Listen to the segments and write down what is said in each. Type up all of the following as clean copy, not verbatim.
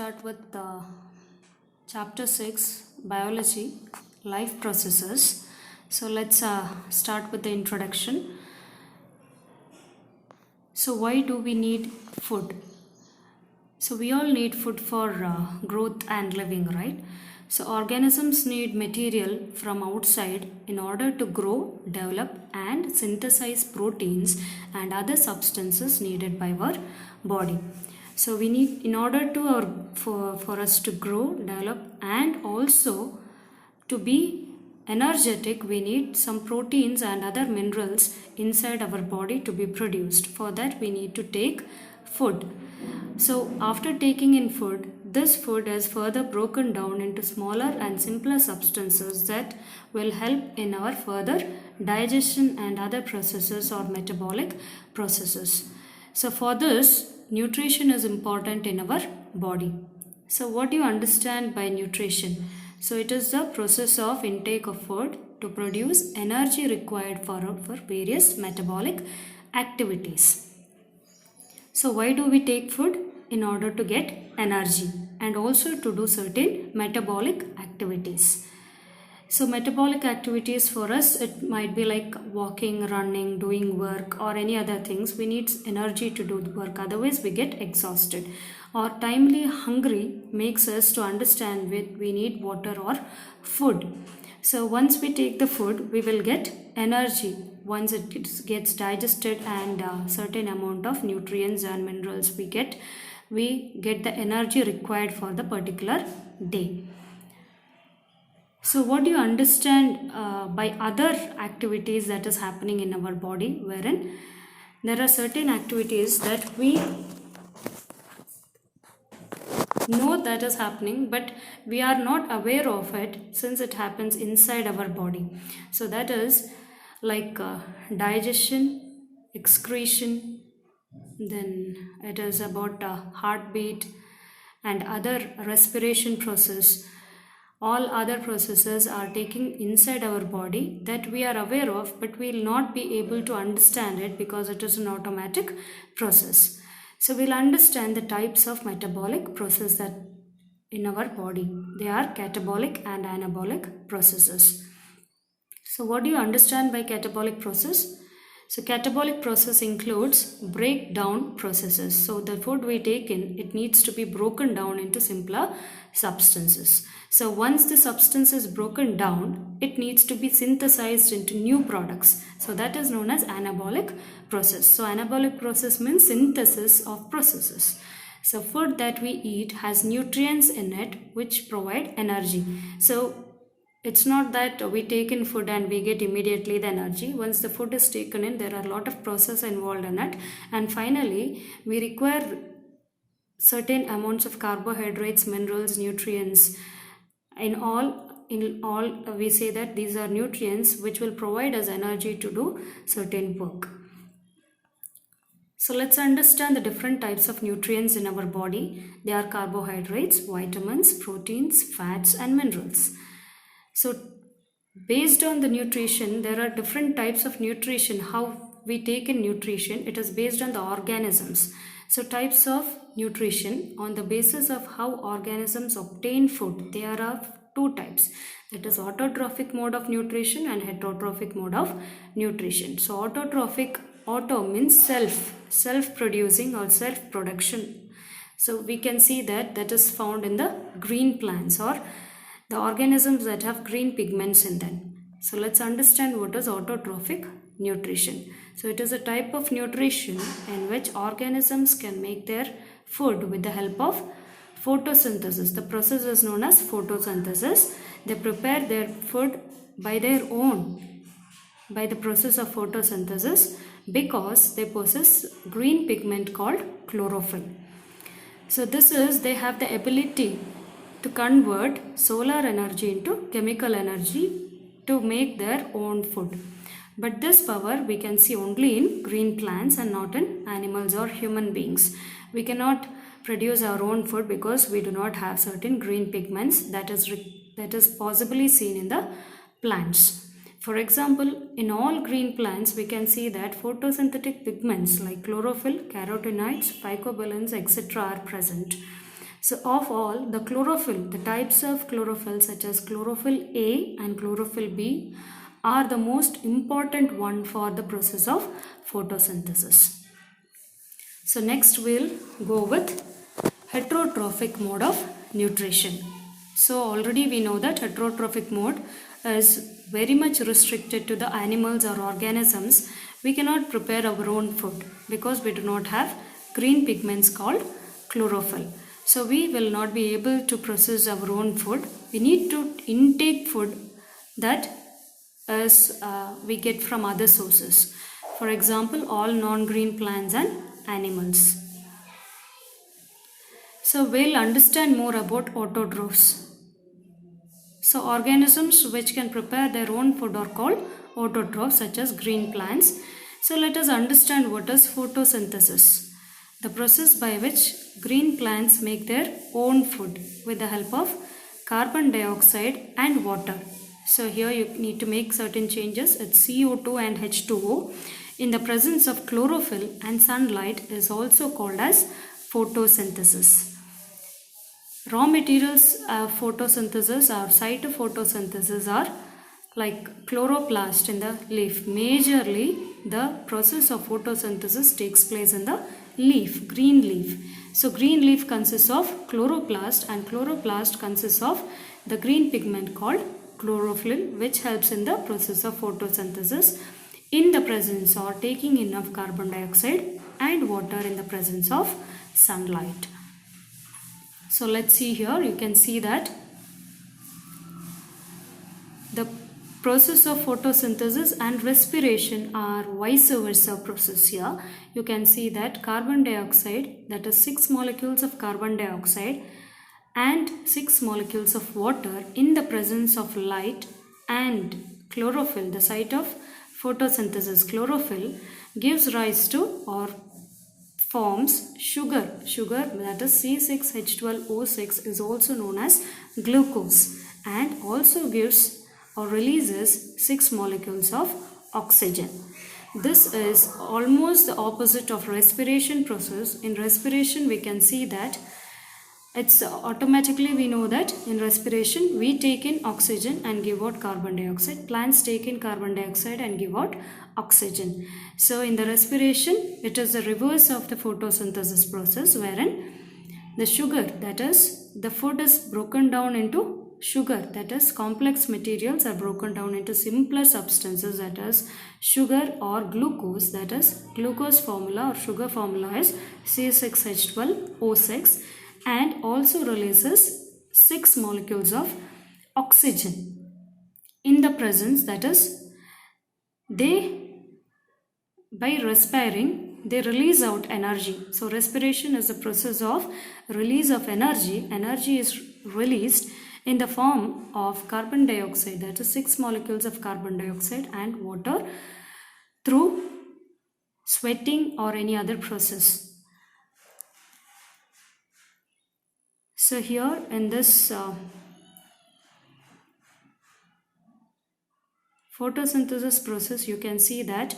start with chapter 6 biology life processes. So let's start with the introduction. So why do we need food? So we all need food for growth and living, right? So organisms need material from outside in order to grow, develop and synthesize proteins and other substances needed by our body. So we need, in order to for us to grow, develop and also to be energetic, we need some proteins and other minerals inside our body to be produced. For that we need to take food. So after taking in food, this food is further broken down into smaller and simpler substances that will help in our further digestion and other processes or metabolic processes. So for this, nutrition is important in our body. So what do you understand by nutrition? So it is the process of intake of food to produce energy required for various metabolic activities. So why do we take food? In order to get energy and also to do certain metabolic activities. So metabolic activities for us, it might be like walking, running, doing work or any other things. We need energy to do the work, otherwise we get exhausted. Or timely hungry makes us to understand we need water or food. So once we take the food, we will get energy. Once it gets digested and certain amount of nutrients and minerals we get the energy required for the particular day. So what do you understand by other activities that is happening in our body, wherein there are certain activities that we know that is happening, but we are not aware of it since it happens inside our body. So that is like digestion, excretion, then it is about heartbeat and other respiration process. All other processes are taking inside our body that we are aware of, but we will not be able to understand it because it is an automatic process. So we'll understand the types of metabolic process that in our body. They are catabolic and anabolic processes. So what do you understand by catabolic process? So catabolic process includes breakdown processes. So the food we take in, it needs to be broken down into simpler substances. So once the substance is broken down, it needs to be synthesized into new products. So that is known as anabolic process. So anabolic process means synthesis of processes. So food that we eat has nutrients in it which provide energy. So it's not that we take in food and we get immediately the energy. Once the food is taken in, there are a lot of process involved in it. And finally, we require certain amounts of carbohydrates, minerals, nutrients. In all, we say that these are nutrients which will provide us energy to do certain work. So let's understand the different types of nutrients in our body. They are carbohydrates, vitamins, proteins, fats and minerals. So based on the nutrition, there are different types of nutrition. How we take in nutrition, it is based on the organisms. So types of nutrition on the basis of how organisms obtain food, there are two types. That is autotrophic mode of nutrition and heterotrophic mode of nutrition. So autotrophic, auto means self-producing or self-production. So we can see that is found in the green plants or the organisms that have green pigments in them. So let's understand what is autotrophic nutrition. So it is a type of nutrition in which organisms can make their food with the help of photosynthesis. The process is known as photosynthesis. They prepare their food by their own, by the process of photosynthesis, because they possess green pigment called chlorophyll. So this is, they have the ability to convert solar energy into chemical energy to make their own food. But this power we can see only in green plants and not in animals or human beings. We cannot produce our own food because we do not have certain green pigments that is possibly seen in the plants. For example, in all green plants, we can see that photosynthetic pigments like chlorophyll, carotenoids, phycobilins, etc. are present. So of all the chlorophyll, the types of chlorophyll such as chlorophyll A and chlorophyll B are the most important one for the process of photosynthesis. So next we'll go with heterotrophic mode of nutrition. So already we know that heterotrophic mode is very much restricted to the animals or organisms. We cannot prepare our own food because we do not have green pigments called chlorophyll. So we will not be able to process our own food. We need to intake food that is we get from other sources. For example, all non-green plants and animals. So we'll understand more about autotrophs. So organisms which can prepare their own food are called autotrophs, such as green plants. So let us understand what is photosynthesis. The process by which green plants make their own food with the help of carbon dioxide and water. So here you need to make certain changes. It's CO2 and H2O in the presence of chlorophyll and sunlight is also called as photosynthesis. Raw materials of photosynthesis or site of photosynthesis are like chloroplast in the leaf. Majorly the process of photosynthesis takes place in the leaf, green leaf. So green leaf consists of chloroplast and chloroplast consists of the green pigment called chlorophyll, which helps in the process of photosynthesis in the presence or taking enough carbon dioxide and water in the presence of sunlight. So let's see here, you can see that the process of photosynthesis and respiration are vice versa process here. You can see that carbon dioxide, that is 6 molecules of carbon dioxide and 6 molecules of water in the presence of light and chlorophyll, the site of photosynthesis chlorophyll, gives rise to or forms sugar. Sugar, that is C6H12O6, is also known as glucose and also gives or releases 6 molecules of oxygen. This is almost the opposite of respiration process. In respiration we can see that it's automatically, we know that in respiration we take in oxygen and give out carbon dioxide. Plants take in carbon dioxide and give out oxygen. So in the respiration it is the reverse of the photosynthesis process, wherein the sugar, that is the food, is broken down into sugar, that is complex materials are broken down into simpler substances, that is sugar or glucose, that is glucose formula or sugar formula is C6H12O6 and also releases 6 molecules of oxygen in the presence, that is by respiring they release out energy. So respiration is the process of release of energy. Energy is released in the form of carbon dioxide, that is 6 molecules of carbon dioxide and water through sweating or any other process. So here in this photosynthesis process you can see that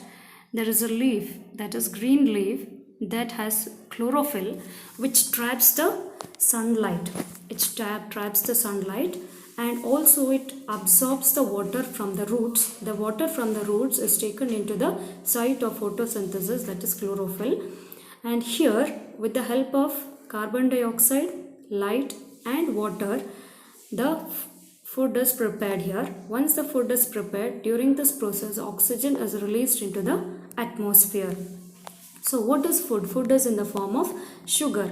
there is a leaf, that is green leaf, that has chlorophyll which traps the sunlight. It traps the sunlight and also it absorbs the water from the roots. The water from the roots is taken into the site of photosynthesis, that is chlorophyll, and here with the help of carbon dioxide, light and water the food is prepared here. Once the food is prepared, during this process oxygen is released into the atmosphere. So what is food? Food is in the form of sugar.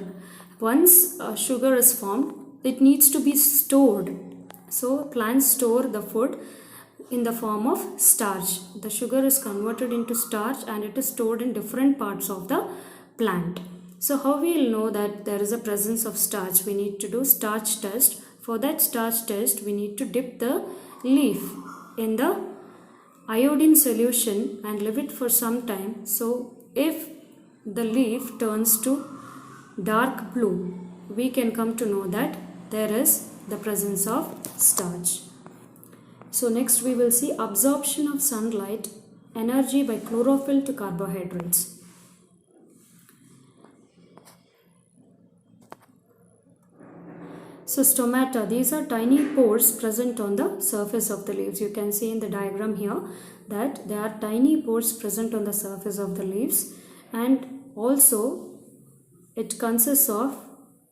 Once sugar is formed, it needs to be stored. So plants store the food in the form of starch. The sugar is converted into starch and it is stored in different parts of the plant. So how we will know that there is a presence of starch? We need to do starch test. For that starch test, we need to dip the leaf in the iodine solution and leave it for some time. So if the leaf turns to dark blue, we can come to know that there is the presence of starch. So next we will see absorption of sunlight energy by chlorophyll to carbohydrates. So stomata, these are tiny pores present on the surface of the leaves. You can see in the diagram here that there are tiny pores present on the surface of the leaves, and also it consists of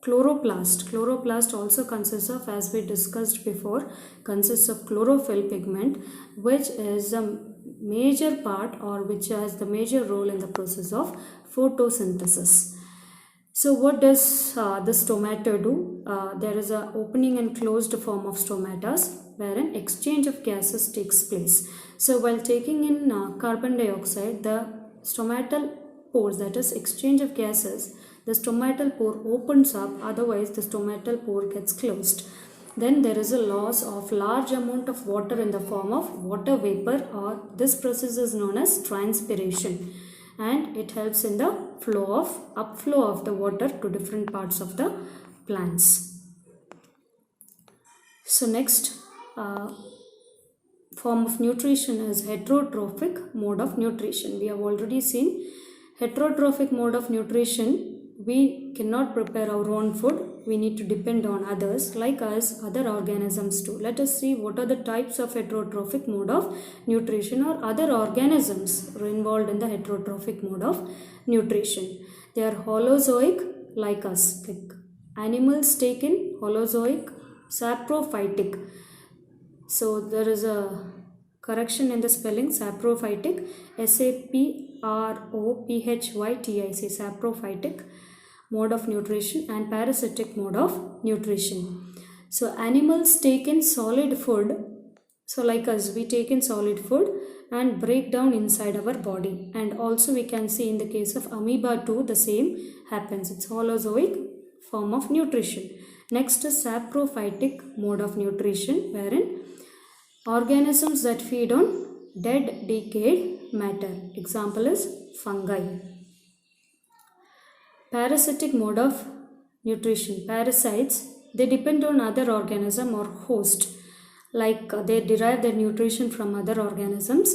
chloroplast. Chloroplast also consists of, as we discussed before, consists of chlorophyll pigment, which is a major part, or which has the major role in the process of photosynthesis. So what does the stomata do? There is a opening and closed form of stomatas where an exchange of gases takes place. So while taking in carbon dioxide, the stomatal pores, that is exchange of gases, the stomatal pore opens up, otherwise the stomatal pore gets closed. Then there is a loss of large amount of water in the form of water vapor, or this process is known as transpiration, and it helps in the upflow of the water to different parts of the plants. So next form of nutrition is heterotrophic mode of nutrition. We have already seen heterotrophic mode of nutrition. We cannot prepare our own food. We need to depend on others, like us, other organisms too. Let us see what are the types of heterotrophic mode of nutrition, or other organisms are involved in the heterotrophic mode of nutrition. They are holozoic, like us. Like animals take in holozoic, saprophytic. So there is a correction in the spelling, saprophytic, saprophytic, saprophytic mode of nutrition, and parasitic mode of nutrition. So animals take in solid food. So like us, we take in solid food and break down inside our body. And also we can see in the case of amoeba too, the same happens. It's holozoic form of nutrition. Next is saprophytic mode of nutrition, wherein organisms that feed on dead, decayed matter. Example is fungi. Parasitic mode of nutrition. Parasites, they depend on other organism or host. Like they derive their nutrition from other organisms.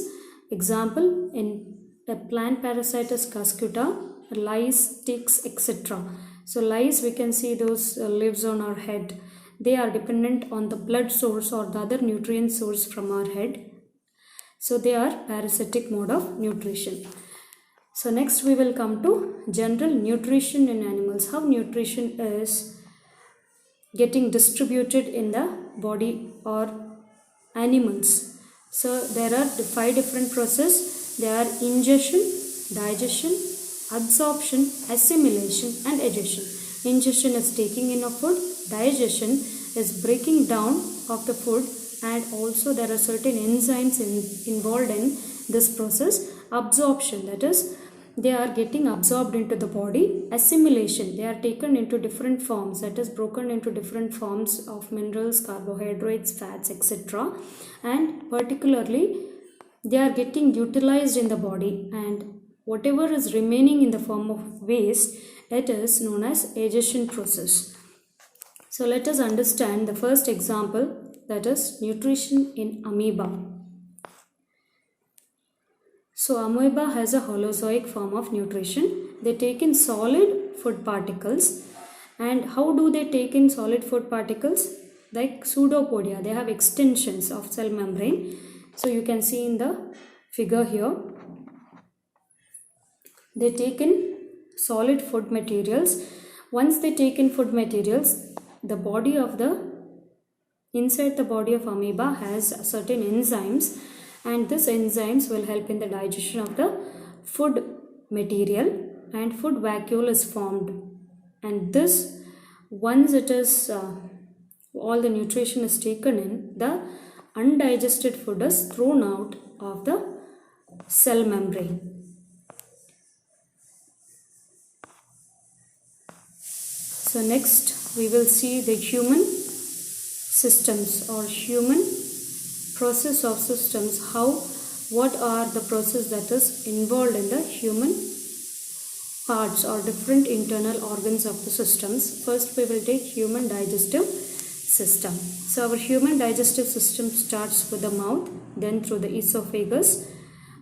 Example, in a plant parasite is cuscuta, lice, ticks, etc. So lice, we can see those lives on our head. They are dependent on the blood source or the other nutrient source from our head. So they are parasitic mode of nutrition. So next we will come to general nutrition in animals. How nutrition is getting distributed in the body or animals. So there are 5 different processes. They are ingestion, digestion, absorption, assimilation, and digestion. Ingestion is taking in of food. Digestion is breaking down of the food, and also there are certain enzymes involved in this process. Absorption, that is, they are getting absorbed into the body. Assimilation, they are taken into different forms, that is, broken into different forms of minerals, carbohydrates, fats, etc. And particularly they are getting utilized in the body, and whatever is remaining in the form of waste, it is known as digestion process. So let us understand the first example, that is nutrition in amoeba. So amoeba has a holozoic form of nutrition. They take in solid food particles. And how do they take in solid food particles? Like pseudopodia, they have extensions of cell membrane. So you can see in the figure here, they take in solid food materials. Once they take in food materials, inside the body of amoeba has certain enzymes, and these enzymes will help in the digestion of the food material, and food vacuole is formed. And this, once it is all the nutrition is taken in, the undigested food is thrown out of the cell membrane. So next we will see the human systems or human process of systems. What are the process that is involved in the human parts or different internal organs of the systems. First we will take human digestive system. So our human digestive system starts with the mouth, then through the esophagus,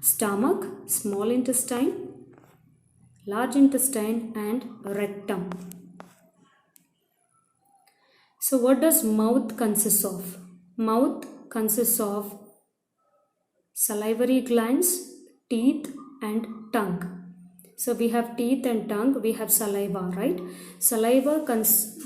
stomach, small intestine, large intestine, and rectum. So what does mouth consist of? Mouth consists of salivary glands, teeth and tongue. So we have teeth and tongue, we have saliva, right?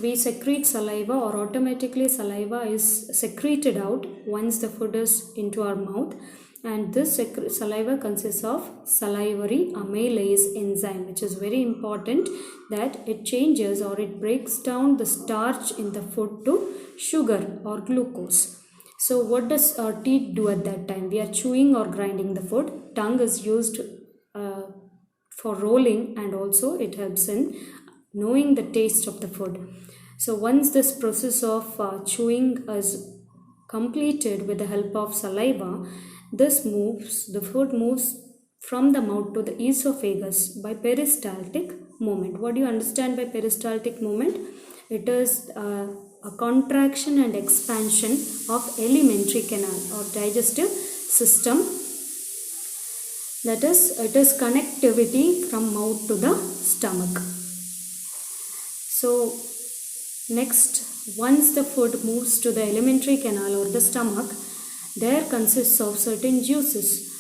We secrete saliva, or automatically saliva is secreted out once the food is into our mouth. And this saliva consists of salivary amylase enzyme, which is very important, that it changes or it breaks down the starch in the food to sugar or glucose. So what does our teeth do at that time? We are chewing or grinding the food. Tongue is used for rolling, and also it helps in knowing the taste of the food. So once this process of chewing is completed with the help of saliva, the food moves from the mouth to the esophagus by peristaltic movement. What do you understand by peristaltic movement? It is a contraction and expansion of alimentary canal or digestive system. That is, it is connectivity from mouth to the stomach. So next, once the food moves to the alimentary canal or the stomach, there consists of certain juices.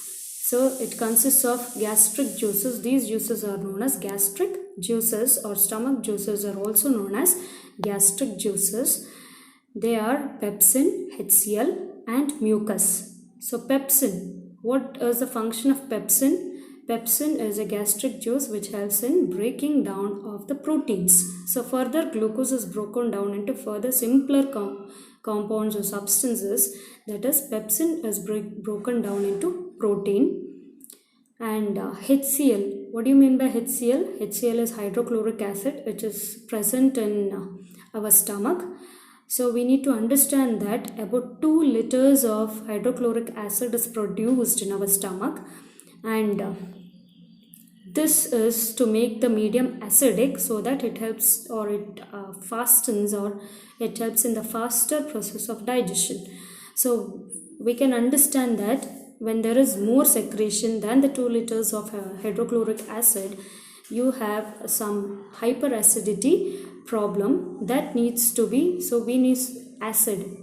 So it consists of gastric juices. These juices are known as gastric juices, or stomach juices are also known as gastric juices. They are pepsin, HCl and mucus. So pepsin. What is the function of pepsin? Pepsin is a gastric juice which helps in breaking down of the proteins. So further glucose is broken down into further simpler compounds or substances. That is, pepsin is broken down into protein. And HCl. What do you mean by HCl? HCl is hydrochloric acid, which is present in our stomach. So we need to understand that about 2 liters of hydrochloric acid is produced in our stomach, and this is to make the medium acidic, so that it helps, or it fastens, or it helps in the faster process of digestion. So we can understand that when there is more secretion than the 2 liters of hydrochloric acid, you have some hyperacidity problem that needs to be, so we need acid.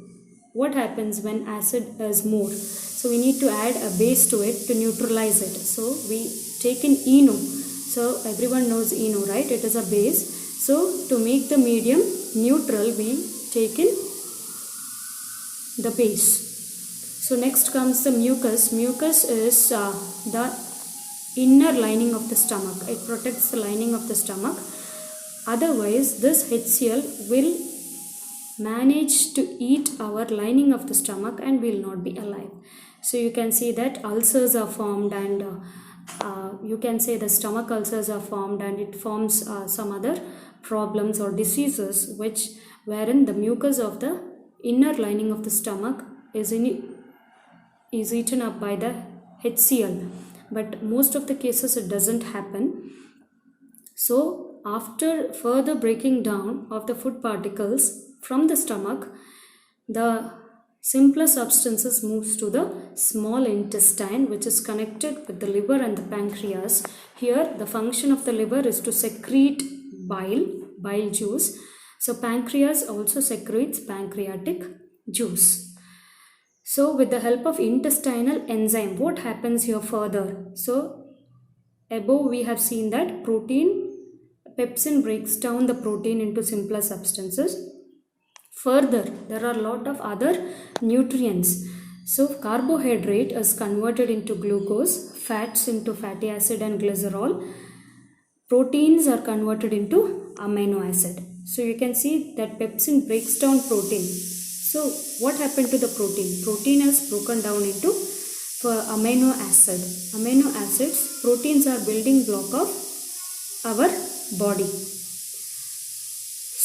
What happens when acid is more? So we need to add a base to it to neutralize it. So we take in ENO. So everyone knows ENO, right? It is a base. So to make the medium neutral, we take in the base. So next comes the mucus. Mucus is the inner lining of the stomach. It protects the lining of the stomach. Otherwise, this HCl will manage to eat our lining of the stomach and will not be alive. So you can see that ulcers are formed, and you can say the stomach ulcers are formed, and it forms some other problems or diseases wherein the mucus of the inner lining of the stomach is eaten up by the HCl. But most of the cases it doesn't happen. So after further breaking down of the food particles from the stomach, the simpler substances moves to the small intestine, which is connected with the liver and the pancreas. Here the function of the liver is to secrete bile juice. So pancreas also secretes pancreatic juice. So with the help of intestinal enzyme, what happens here further? So above we have seen that pepsin breaks down the protein into simpler substances. Further, there are a lot of other nutrients. So carbohydrate is converted into glucose, fats into fatty acid and glycerol. Proteins are converted into amino acid. So you can see that pepsin breaks down protein. So what happened to the protein? Protein is broken down into amino acid. Amino acids, proteins are building block of our body.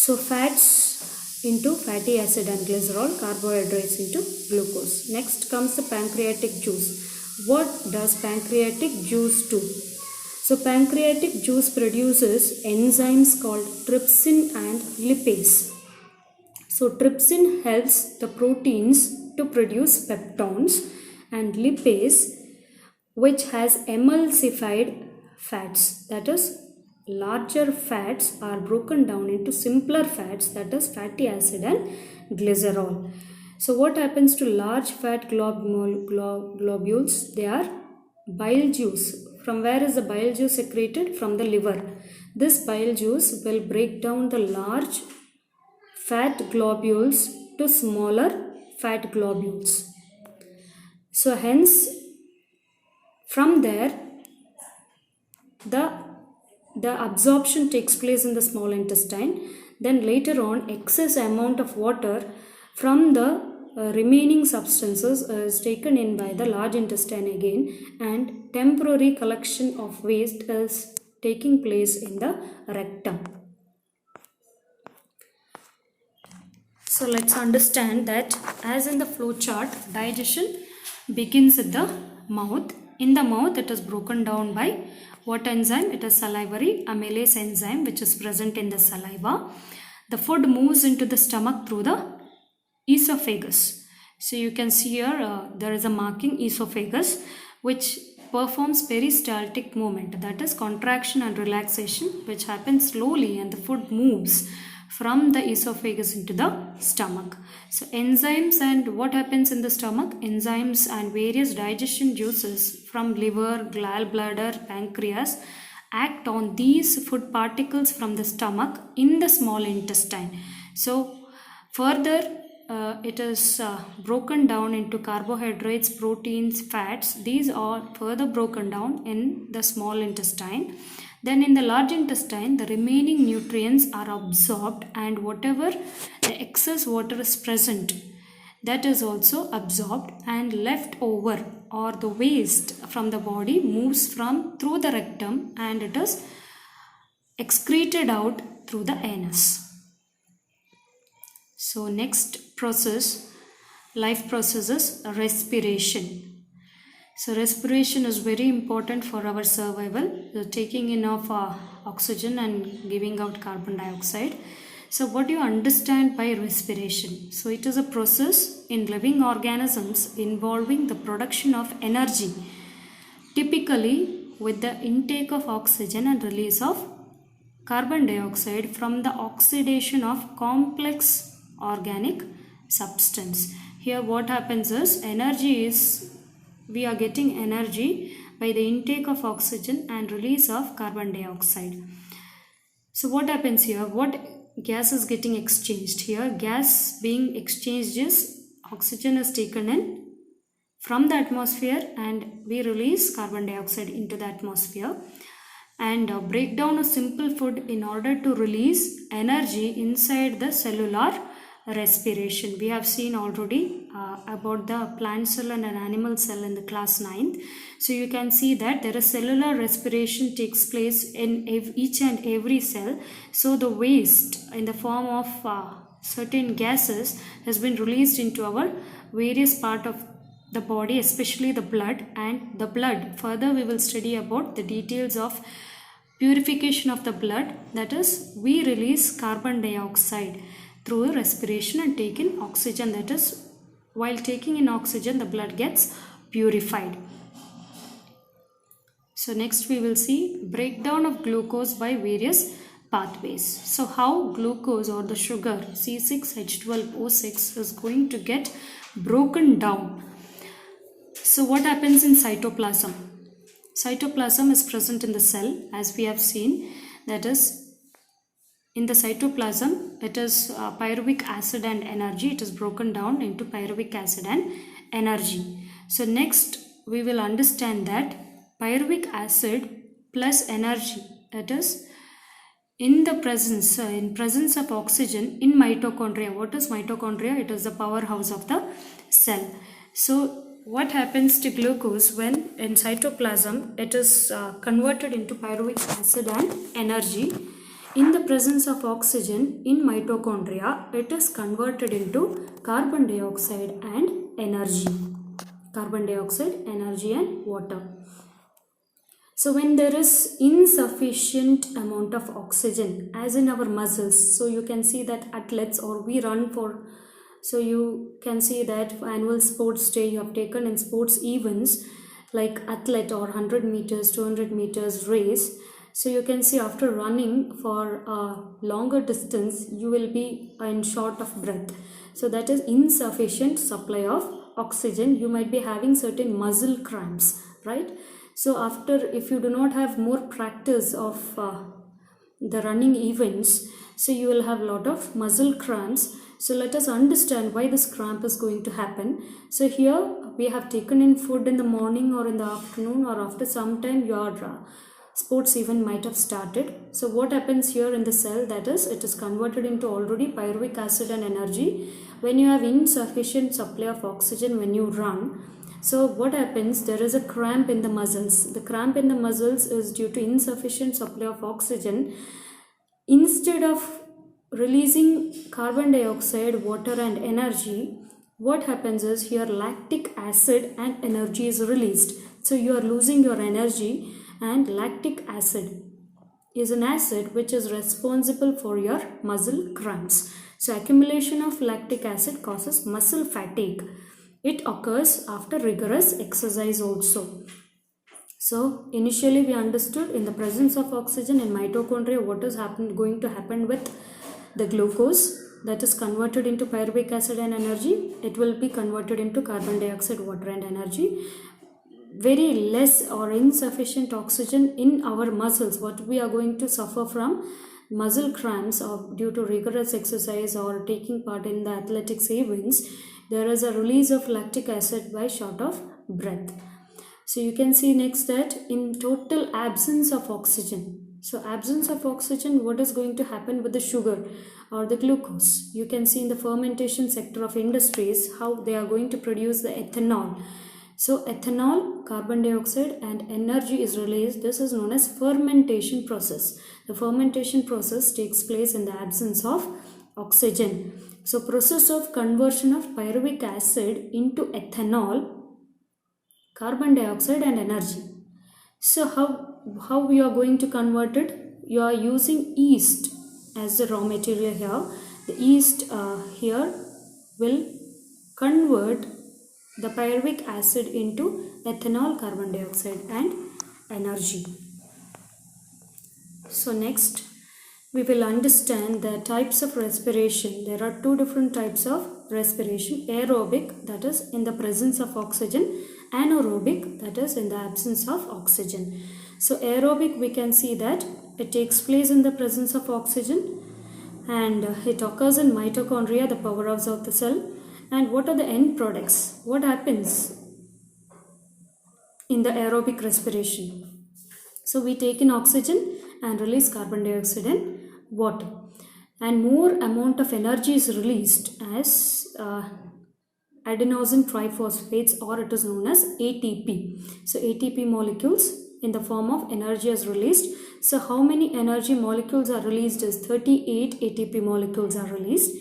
So fats into fatty acid and glycerol, carbohydrates into glucose. Next comes the pancreatic juice. What does pancreatic juice do? So pancreatic juice produces enzymes called trypsin and lipase. So trypsin helps the proteins to produce peptones, and lipase, which has emulsified fats, that is larger fats are broken down into simpler fats, that is fatty acid and glycerol. So what happens to large fat globules? They are bile juice. From where is the bile juice secreted? From the liver. This bile juice will break down the large fat globules to smaller fat globules. So hence, from there, the absorption takes place in the small intestine. Then later on, excess amount of water from the remaining substances is taken in by the large intestine again, and temporary collection of waste is taking place in the rectum. So let's understand that as in the flow chart, digestion begins at the mouth. In the mouth, it is broken down by what enzyme? It is salivary amylase enzyme, which is present in the saliva. The food moves into the stomach through the esophagus. So you can see here there is a marking esophagus, which performs peristaltic movement, that is contraction and relaxation, which happens slowly, and the food moves from the esophagus into the stomach. So enzymes, and what happens in the stomach? Enzymes and various digestion juices from liver, gallbladder, pancreas act on these food particles from the stomach in the small intestine. So further it is broken down into carbohydrates, proteins, fats. These are further broken down in the small intestine. Then in the large intestine, the remaining nutrients are absorbed, and whatever the excess water is present, that is also absorbed, and left over or the waste from the body moves through the rectum, and it is excreted out through the anus. So next process, life process is respiration. So respiration is very important for our survival, the taking in of oxygen and giving out carbon dioxide. So what do you understand by respiration? So it is a process in living organisms involving the production of energy, typically with the intake of oxygen and release of carbon dioxide from the oxidation of complex organic substance. Here what happens is, we are getting energy by the intake of oxygen and release of carbon dioxide. So what happens here? What gas is getting exchanged? Here gas being exchanged is oxygen is taken in from the atmosphere, and we release carbon dioxide into the atmosphere, and breakdown of simple food in order to release energy inside the cellular respiration. We have seen already about the plant cell and an animal cell in the class 9th. So you can see that there is cellular respiration takes place in each and every cell. So the waste in the form of certain gases has been released into our various part of the body, especially the blood. And the blood, further we will study about the details of purification of the blood, that is we release carbon dioxide through respiration and take in oxygen, that is while taking in oxygen the blood gets purified. So next we will see breakdown of glucose by various pathways. So how glucose or the sugar C6H12O6 is going to get broken down. So what happens in cytoplasm? Cytoplasm is present in the cell, as we have seen, that is in the cytoplasm, it is pyruvic acid and energy. It is broken down into pyruvic acid and energy. So next we will understand that pyruvic acid plus energy, that is in the presence of oxygen in mitochondria. What is mitochondria? It is the powerhouse of the cell. So what happens to glucose when in cytoplasm it is converted into pyruvic acid and energy? In the presence of oxygen in mitochondria, it is converted into carbon dioxide and energy. Carbon dioxide, energy and water. So when there is insufficient amount of oxygen, as in our muscles, so you can see that athletes or we run for, so you can see that annual sports day you have taken in sports events like athlete or 100 meters, 200 meters race. So you can see after running for a longer distance, you will be in short of breath. So that is insufficient supply of oxygen. You might be having certain muscle cramps, right? So after, if you do not have more practice of the running events, so you will have a lot of muscle cramps. So let us understand why this cramp is going to happen. So here we have taken in food in the morning or in the afternoon, or after some time your sports event might have started. So what happens here in the cell, that is, it is converted into already pyruvic acid and energy. When you have insufficient supply of oxygen when you run, so what happens, there is a cramp in the muscles. The cramp in the muscles is due to insufficient supply of oxygen. Instead of releasing carbon dioxide, water and energy, what happens is here lactic acid and energy is released. So you are losing your energy, and lactic acid is an acid which is responsible for your muscle cramps. So accumulation of lactic acid causes muscle fatigue. It occurs after rigorous exercise also. So initially we understood in the presence of oxygen in mitochondria, what is going to happen with the glucose that is converted into pyruvic acid and energy. It will be converted into carbon dioxide, water and energy. Very less or insufficient oxygen in our muscles, what we are going to suffer from muscle cramps or due to rigorous exercise or taking part in the athletics events. There is a release of lactic acid by short of breath. So you can see next that in total absence of oxygen. So absence of oxygen, what is going to happen with the sugar or the glucose? You can see in the fermentation sector of industries how they are going to produce the ethanol. So ethanol, carbon dioxide and energy is released. This is known as fermentation process. The fermentation process takes place in the absence of oxygen. So process of conversion of pyruvic acid into ethanol, carbon dioxide and energy. So how we are going to convert it? You are using yeast as the raw material here. The yeast here will convert the pyruvic acid into ethanol, carbon dioxide and energy. So next we will understand the types of respiration. There are two different types of respiration. Aerobic, that is in the presence of oxygen. Anaerobic, that is in the absence of oxygen. So aerobic, we can see that it takes place in the presence of oxygen and it occurs in mitochondria, the powerhouse of the cell. And what are the end products? What happens in the aerobic respiration? So we take in oxygen and release carbon dioxide and water, and more amount of energy is released as adenosine triphosphates, or it is known as ATP. So ATP molecules in the form of energy is released. So how many energy molecules are released is 38 ATP molecules are released.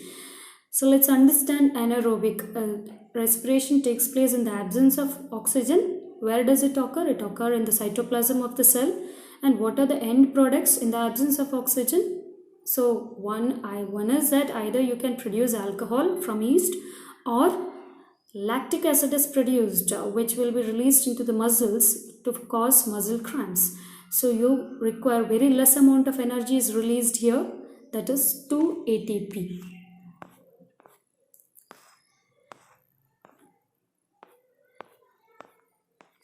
So let's understand anaerobic. Respiration takes place in the absence of oxygen. Where does it occur? It occurs in the cytoplasm of the cell. And what are the end products in the absence of oxygen? So one is that either you can produce alcohol from yeast, or lactic acid is produced, which will be released into the muscles to cause muscle cramps. So you require very less amount of energy is released here, that is 2 ATP.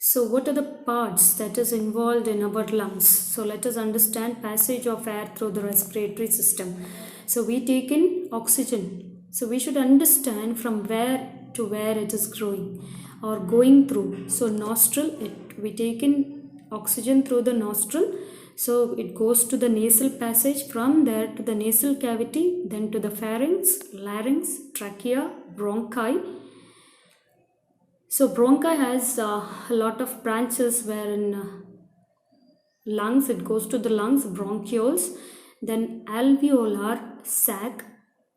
So what are the parts that is involved in our lungs? So let us understand passage of air through the respiratory system. So we take in oxygen. So we should understand from where to where it is growing or going through. So nostril, we take in oxygen through the nostril. So it goes to the nasal passage, from there to the nasal cavity, then to the pharynx, larynx, trachea, bronchi. So bronchi has a lot of branches, where in lungs it goes to the lungs, bronchioles, then alveolar sac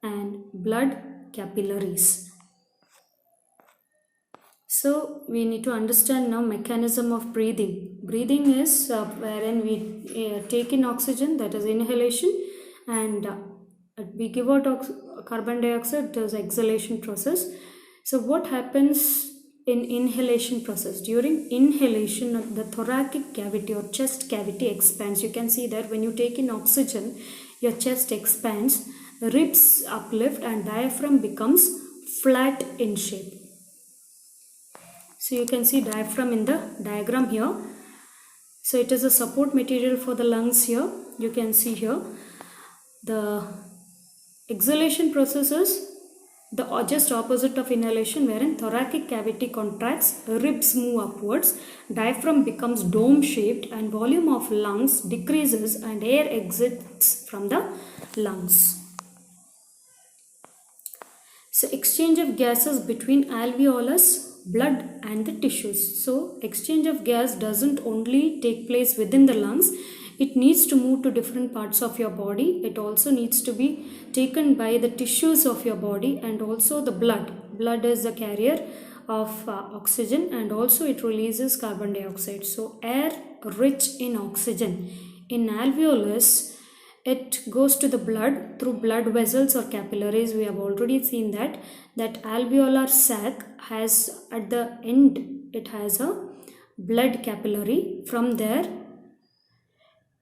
and blood capillaries. So we need to understand now mechanism of breathing. Breathing is wherein we take in oxygen, that is inhalation, and we give out carbon dioxide, that is exhalation process. So what happens in inhalation process. During inhalation, the thoracic cavity or chest cavity expands. You can see that when you take in oxygen, your chest expands, ribs uplift, and diaphragm becomes flat in shape. So you can see diaphragm in the diagram here. So it is a support material for the lungs here. You can see here the exhalation process is the just opposite of inhalation, wherein thoracic cavity contracts, ribs move upwards, diaphragm becomes dome shaped, and volume of lungs decreases and air exits from the lungs. So exchange of gases between alveolus, blood and the tissues. So exchange of gas doesn't only take place within the lungs, it needs to move to different parts of your body. It also needs to be taken by the tissues of your body and also the blood. Blood is the carrier of oxygen, and also it releases carbon dioxide. So air rich in oxygen in alveolus, it goes to the blood through blood vessels or capillaries. We have already seen that alveolar sac has at the end, it has a blood capillary. From there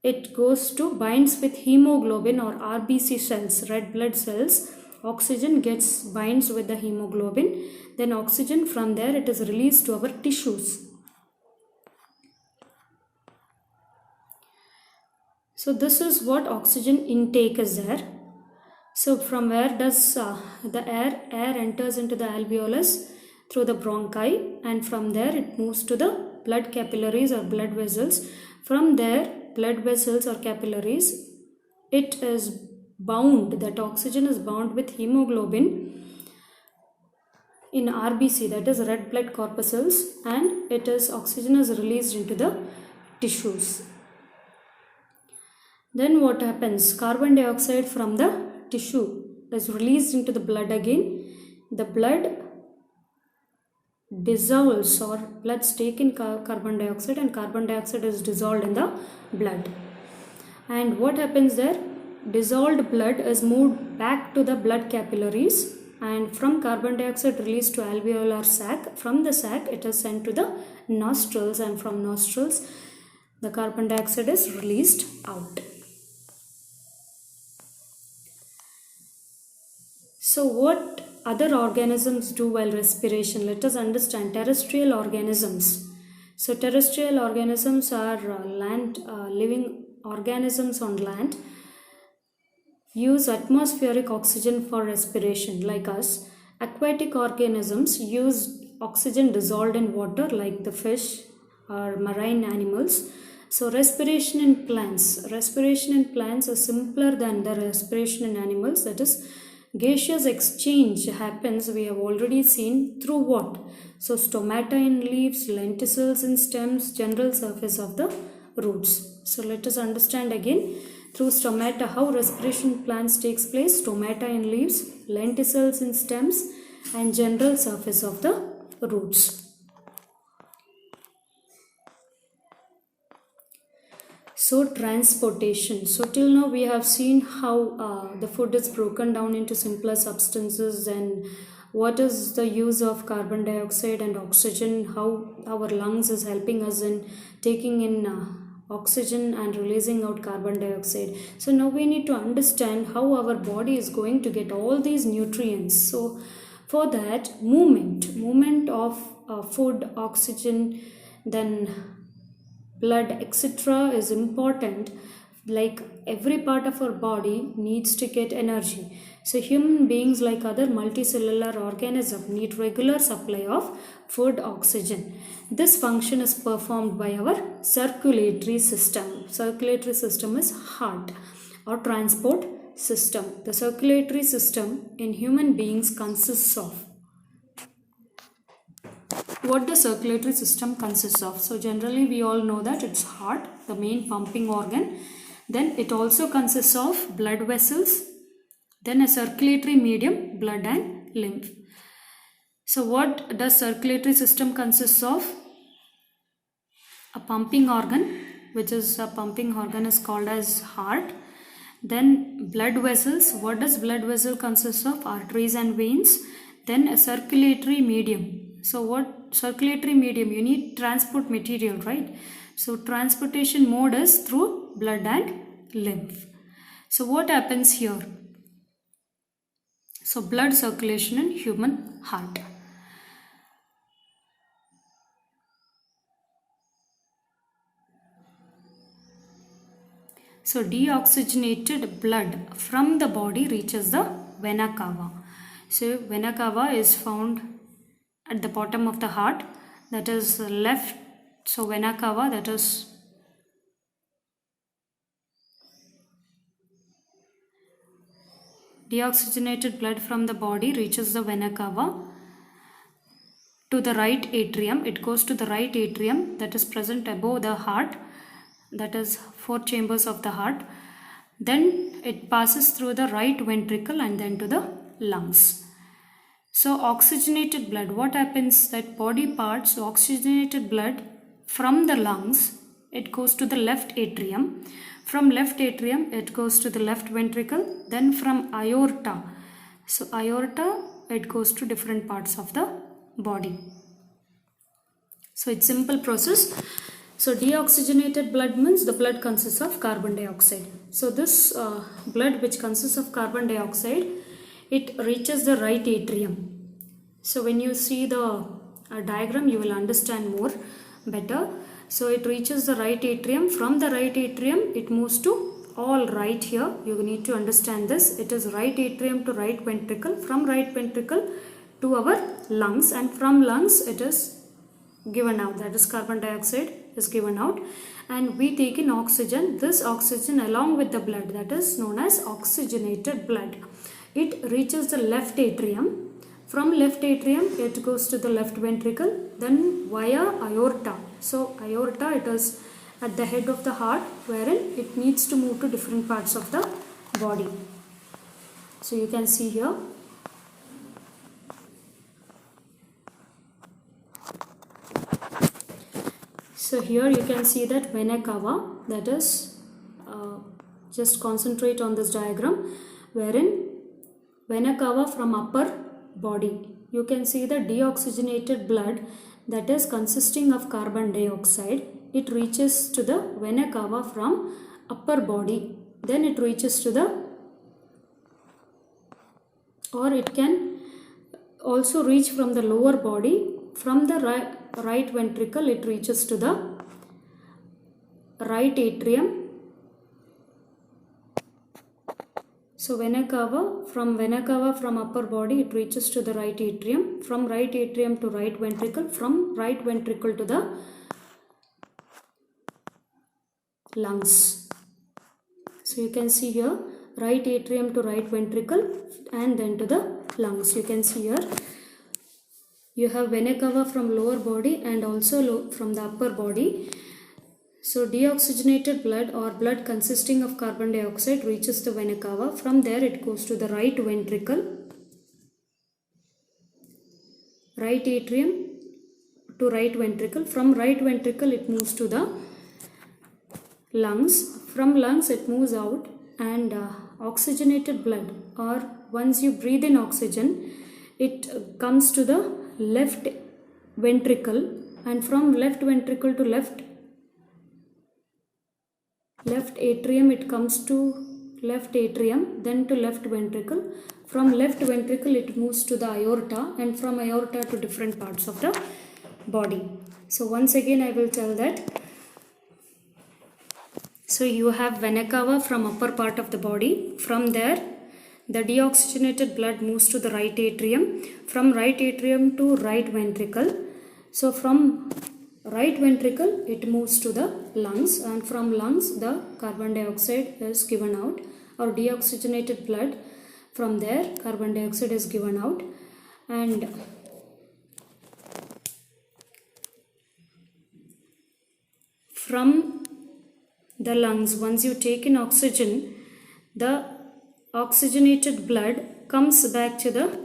it goes to binds with hemoglobin or RBC cells, red blood cells. Oxygen gets binds with the hemoglobin, then oxygen from there it is released to our tissues. So this is what oxygen intake is there. So from where does the air enters into the alveolus? Through the bronchi, and from there it moves to the blood capillaries or blood vessels. From there, blood vessels or capillaries, it is bound, that oxygen is bound with hemoglobin in RBC, that is red blood corpuscles, and oxygen is released into the tissues. Then what happens? Carbon dioxide from the tissue is released into the blood again. The blood dissolves, or blood's taken carbon dioxide, and carbon dioxide is dissolved in the blood. And what happens there? Dissolved blood is moved back to the blood capillaries, and from carbon dioxide released to alveolar sac. From the sac it is sent to the nostrils, and from nostrils the carbon dioxide is released out. So what other organisms do while respiration? Let us understand terrestrial organisms. So terrestrial organisms are land living organisms on land, use atmospheric oxygen for respiration like us. Aquatic organisms use oxygen dissolved in water like the fish or marine animals. So respiration in plants is simpler than the respiration in animals, that is gaseous exchange happens, we have already seen, through what? So stomata in leaves, lenticels in stems, general surface of the roots. So let us understand again through stomata how respiration in plants takes place. Stomata in leaves, lenticels in stems, and general surface of the roots. So transportation. So till now we have seen how the food is broken down into simpler substances, and what is the use of carbon dioxide and oxygen, how our lungs is helping us in taking in oxygen and releasing out carbon dioxide. So now we need to understand how our body is going to get all these nutrients. So for that, movement of food, oxygen, then blood, etc. is important. Like every part of our body needs to get energy. So human beings, like other multicellular organisms, need regular supply of food, oxygen. This function is performed by our circulatory system. Circulatory system is heart or transport system. The circulatory system in human beings consists of what the circulatory system consists of. So generally we all know that it's heart, the main pumping organ. Then it also consists of blood vessels, then a circulatory medium, blood and lymph. So what does circulatory system consist of? A pumping organ, which is a pumping organ is called as heart. Then blood vessels. What does blood vessel consist of? Arteries and veins. Then a circulatory medium. So what circulatory medium, you need transport material, right? So transportation mode is through blood and lymph. So what happens here? So blood circulation in human heart. So deoxygenated blood from the body reaches the vena cava. So vena cava is found at the bottom of the heart, that is left. So vena cava, that is deoxygenated blood from the body reaches the vena cava to the right atrium. It goes to the right atrium that is present above the heart, that is 4 chambers of the heart. Then it passes through the right ventricle and then to the lungs. So oxygenated blood, what happens that body parts, oxygenated blood from the lungs, it goes to the left atrium. From left atrium it goes to the left ventricle, then from aorta. So aorta, it goes to different parts of the body. So it's simple process. So deoxygenated blood means the blood consists of carbon dioxide. So this blood which consists of carbon dioxide, it reaches the right atrium. So when you see the diagram, you will understand more better. So it reaches the right atrium. From the right atrium it moves to all right here. You need to understand this. It is right atrium to right ventricle, from right ventricle to our lungs, and from lungs it is given out, that is carbon dioxide is given out, and we take in oxygen. This oxygen along with the blood, that is known as oxygenated blood. It reaches the left atrium. From left atrium it goes to the left ventricle, then via aorta. So aorta, it is at the head of the heart, wherein it needs to move to different parts of the body. So you can see here. So here you can see that vena cava, that is, just concentrate on this diagram, wherein vena cava from upper body, you can see the deoxygenated blood that is consisting of carbon dioxide. It reaches to the vena cava from upper body, then it reaches to the, or it can also reach from the lower body. From the right ventricle it reaches to the right atrium. So vena cava from upper body, it reaches to the right atrium. From right atrium to right ventricle. From right ventricle to the lungs. So you can see here, right atrium to right ventricle and then to the lungs. You can see here, you have vena cava from lower body and also from the upper body. So deoxygenated blood or blood consisting of carbon dioxide reaches the vena cava. From there it goes to the right ventricle, right atrium to right ventricle. From right ventricle it moves to the lungs. From lungs it moves out, and oxygenated blood, or once you breathe in oxygen, it comes to the left ventricle, and from left ventricle to left atrium it comes to left atrium, then to left ventricle. From left ventricle it moves to the aorta, and from aorta to different parts of the body. So once again I will tell that. So you have vena cava from upper part of the body. From there the deoxygenated blood moves to the right atrium. From right atrium to right ventricle. So from right ventricle it moves to the lungs, and from lungs the carbon dioxide is given out, or deoxygenated blood. From there carbon dioxide is given out, and from the lungs, once you take in oxygen, the oxygenated blood comes back to the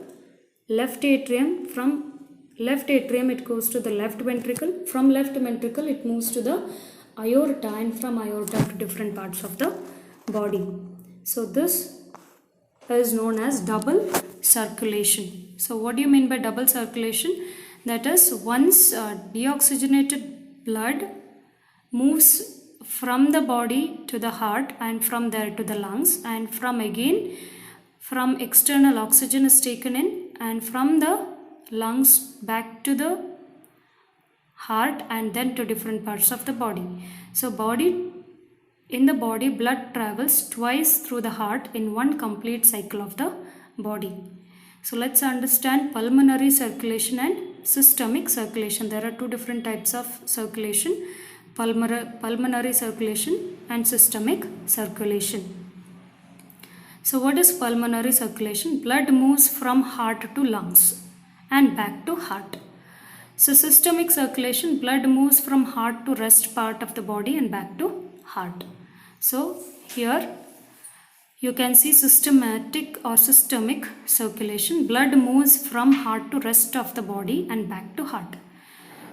left atrium. From left atrium it goes to the left ventricle. From left ventricle it moves to the aorta, and from aorta to different parts of the body. So this is known as double circulation. So what do you mean by double circulation? That is, once deoxygenated blood moves from the body to the heart and from there to the lungs, and from external oxygen is taken in, and from the lungs back to the heart and then to different parts of the body. So in the body blood travels twice through the heart in one complete cycle of the body. So let's understand pulmonary circulation and systemic circulation. There are two different types of circulation, pulmonary circulation and systemic circulation. So what is pulmonary circulation? Blood moves from heart to lungs and back to heart. So systemic circulation, blood moves from heart to rest part of the body and back to heart. So here you can see systematic or systemic circulation. Blood moves from heart to rest of the body and back to heart.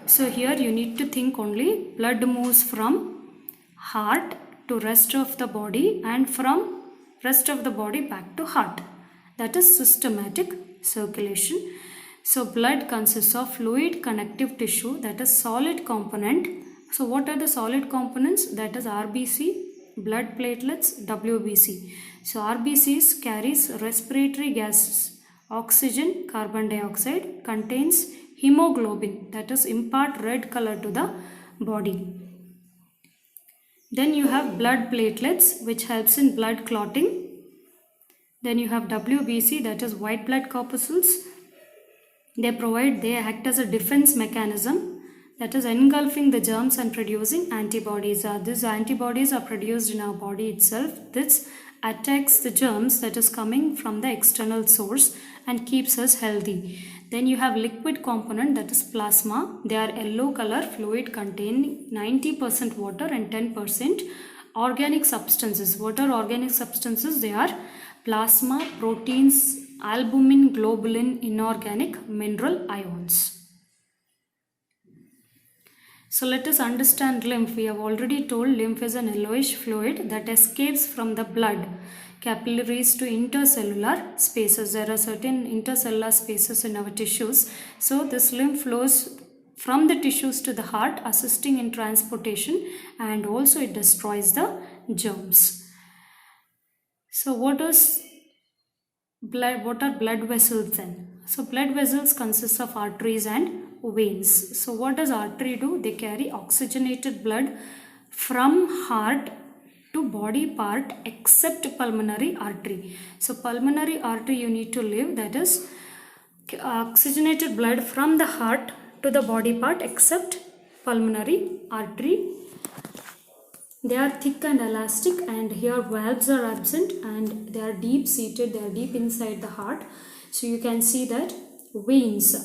So here you need to think only blood moves from heart to rest of the body and from rest of the body back to heart. That is systematic circulation. So blood consists of fluid connective tissue, that is solid component. So what are the solid components? That is RBC, blood platelets, WBC. So RBCs carries respiratory gases, oxygen, carbon dioxide, contains hemoglobin, that is impart red color to the body. Then you have blood platelets, which helps in blood clotting. Then you have WBC, that is white blood corpuscles. They act as a defense mechanism, that is engulfing the germs and producing antibodies. These antibodies are produced in our body itself. This attacks the germs that is coming from the external source and keeps us healthy. Then you have liquid component, that is plasma. They are yellow color fluid containing 90% water and 10% organic substances. What are organic substances? They are plasma, proteins, albumin, globulin, inorganic mineral ions. So let us understand lymph. We have already told lymph is an yellowish fluid that escapes from the blood capillaries to intercellular spaces. There are certain intercellular spaces in our tissues. So this lymph flows from the tissues to the heart, assisting in transportation, and also it destroys the germs. So what are blood vessels then? So blood vessels consist of arteries and veins. So what does artery do? They carry oxygenated blood from heart to body part except pulmonary artery. So pulmonary artery you need to leave, that is oxygenated blood from the heart to the body part except pulmonary artery. They are thick and elastic, and here valves are absent, and they are deep seated, they are deep inside the heart. So you can see that veins,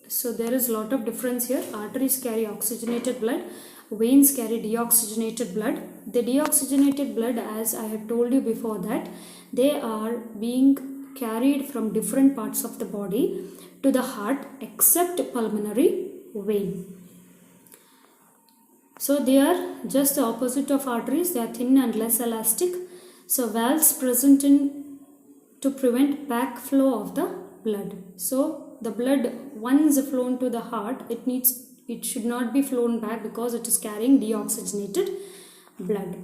so there is a lot of difference here. Arteries carry oxygenated blood, veins carry deoxygenated blood. The deoxygenated blood, as I have told you before, that they are being carried from different parts of the body to the heart except pulmonary vein. So they are just the opposite of arteries. They are thin and less elastic. So valves present to prevent backflow of the blood. So the blood, once flown to the heart, it should not be flown back because it is carrying deoxygenated blood.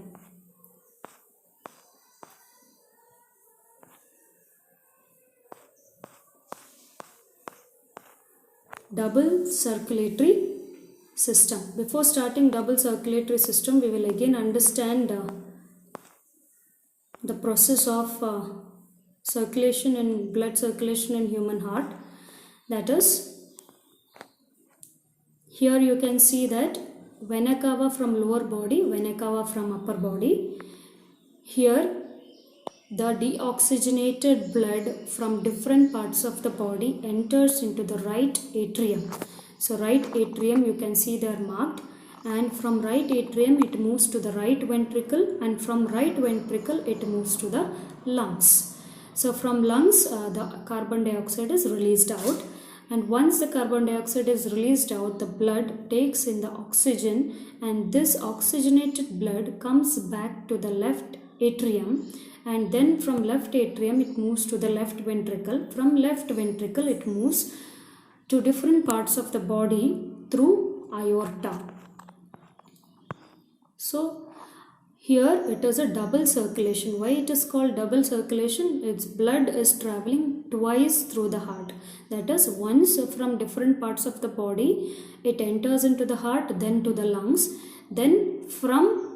Double circulatory system. Before starting double circulatory system, we will again understand the process of circulation and blood circulation in human heart. That is, here you can see that vena cava from lower body, vena cava from upper body. Here the deoxygenated blood from different parts of the body enters into the right atrium. So right atrium, you can see they are marked, and from right atrium it moves to the right ventricle, and from right ventricle it moves to the lungs. So from lungs the carbon dioxide is released out, and once the carbon dioxide is released out, the blood takes in the oxygen, and this oxygenated blood comes back to the left atrium, and then from left atrium it moves to the left ventricle. From left ventricle it moves to different parts of the body through aorta. So here it is a double circulation. Why it is called double circulation? Its blood is traveling twice through the heart. That is, once from different parts of the body, it enters into the heart, then to the lungs. Then from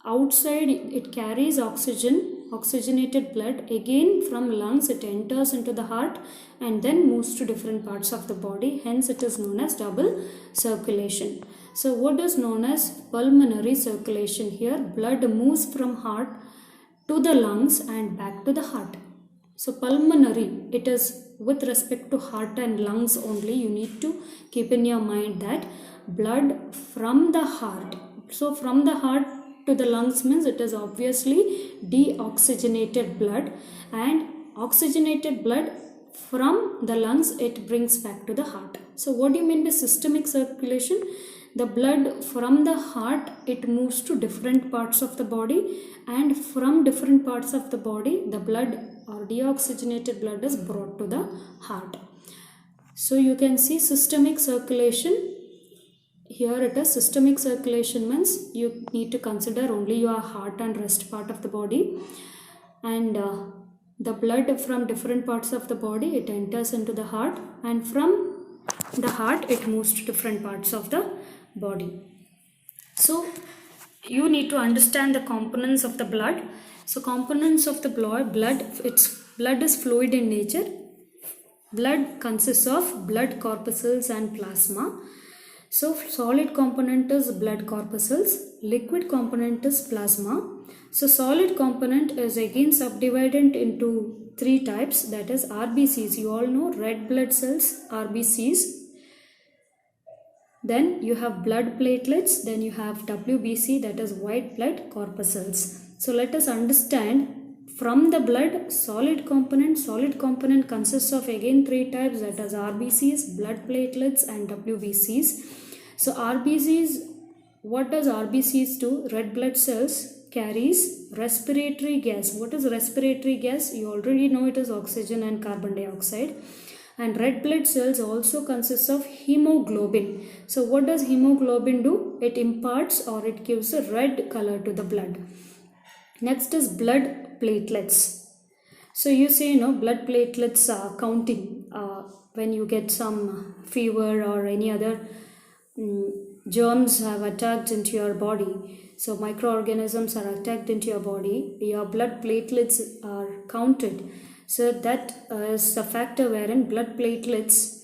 outside it carries oxygenated blood. Again from lungs it enters into the heart and then moves to different parts of the body. Hence it is known as double circulation. So what is known as pulmonary circulation? Here blood moves from heart to the lungs and back to the heart. So pulmonary, it is with respect to heart and lungs only. You need to keep in your mind that blood from the heart. So from the heart to the lungs means it is obviously deoxygenated blood, and oxygenated blood from the lungs it brings back to the heart. So what do you mean by systemic circulation? The blood from the heart, it moves to different parts of the body, and from different parts of the body the blood or deoxygenated blood is brought to the heart. So you can see systemic circulation. Here it is systemic circulation means you need to consider only your heart and rest part of the body, and the blood from different parts of the body it enters into the heart, and from the heart it moves to different parts of the body. So you need to understand the components of the blood. So components of the blood is fluid in nature. Blood consists of blood corpuscles and plasma. So solid component is blood corpuscles, liquid component is plasma. So solid component is again subdivided into three types, that is RBCs. You all know red blood cells, RBCs. Then you have blood platelets, then you have WBC, that is white blood corpuscles. So let us understand from the blood solid component consists of again three types, that is RBCs, blood platelets and WBCs. So RBCs, what does RBCs do? Red blood cells carries respiratory gas. What is respiratory gas? You already know it is oxygen and carbon dioxide. And red blood cells also consists of hemoglobin. So what does hemoglobin do? It imparts or it gives a red color to the blood. Next is blood platelets. So you say, blood platelets counting when you get some fever or any other germs have attacked into your body. So microorganisms are attacked into your body. Your blood platelets are counted. So that is the factor wherein blood platelets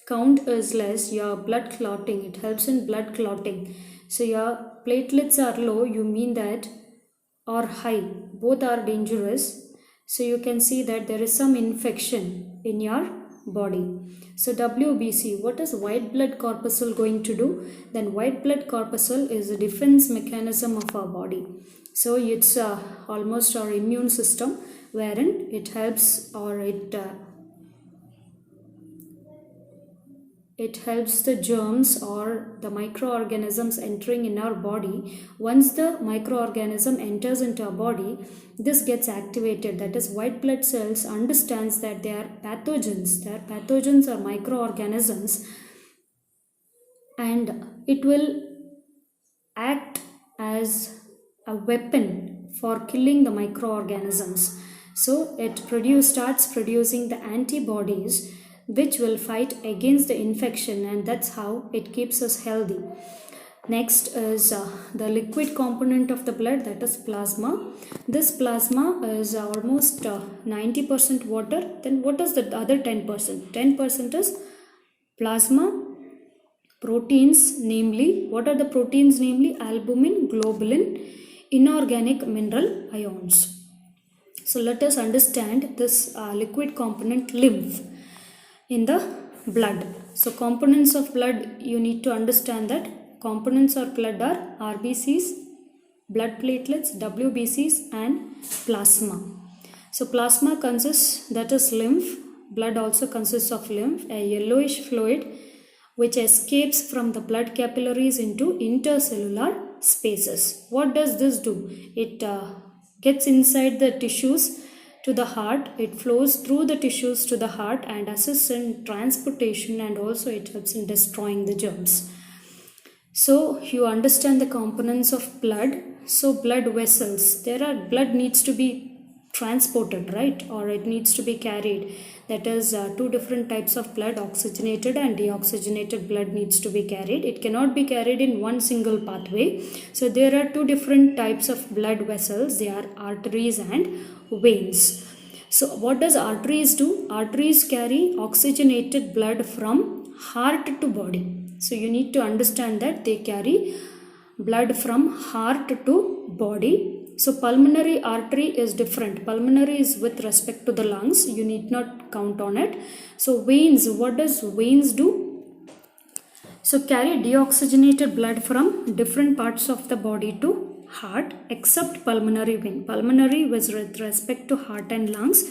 count is less, your blood clotting, it helps in blood clotting. So your platelets are low, you mean that, or high, both are dangerous. So you can see that there is some infection in your body. So WBC, what is white blood corpuscle going to do? Then white blood corpuscle is a defense mechanism of our body. So it's almost our immune system, wherein it helps or it helps the germs or the microorganisms entering in our body. Once the microorganism enters into our body, this gets activated. That is, white blood cells understands that they are pathogens. They are pathogens or microorganisms, and it will act as a weapon for killing the microorganisms. So it starts producing the antibodies which will fight against the infection, and that's how it keeps us healthy. Next is the liquid component of the blood, that is plasma. This plasma is almost 90% water. Then what is the other 10%? 10% is plasma proteins, namely, what are the proteins? Namely albumin, globulin, inorganic mineral ions. So let us understand this liquid component, lymph, in the blood. So components of blood, you need to understand that components of blood are RBCs, blood platelets, WBCs and plasma. So plasma consists, that is lymph. Blood also consists of lymph, a yellowish fluid which escapes from the blood capillaries into intercellular spaces. What does this do? It gets inside the tissues to the heart. It flows through the tissues to the heart and assists in transportation, and also it helps in destroying the germs. So you understand the components of blood. So blood vessels, blood needs to be transported, right, or it needs to be carried. That is two different types of blood, oxygenated and deoxygenated blood needs to be carried. It cannot be carried in one single pathway. So there are two different types of blood vessels. They are arteries and veins. So what does arteries do? Arteries carry oxygenated blood from heart to body. So you need to understand that they carry blood from heart to body. So pulmonary artery is different. Pulmonary is with respect to the lungs. You need not count on it. So veins, what does veins do? So carry deoxygenated blood from different parts of the body to heart, except pulmonary vein. Pulmonary was with respect to heart and lungs.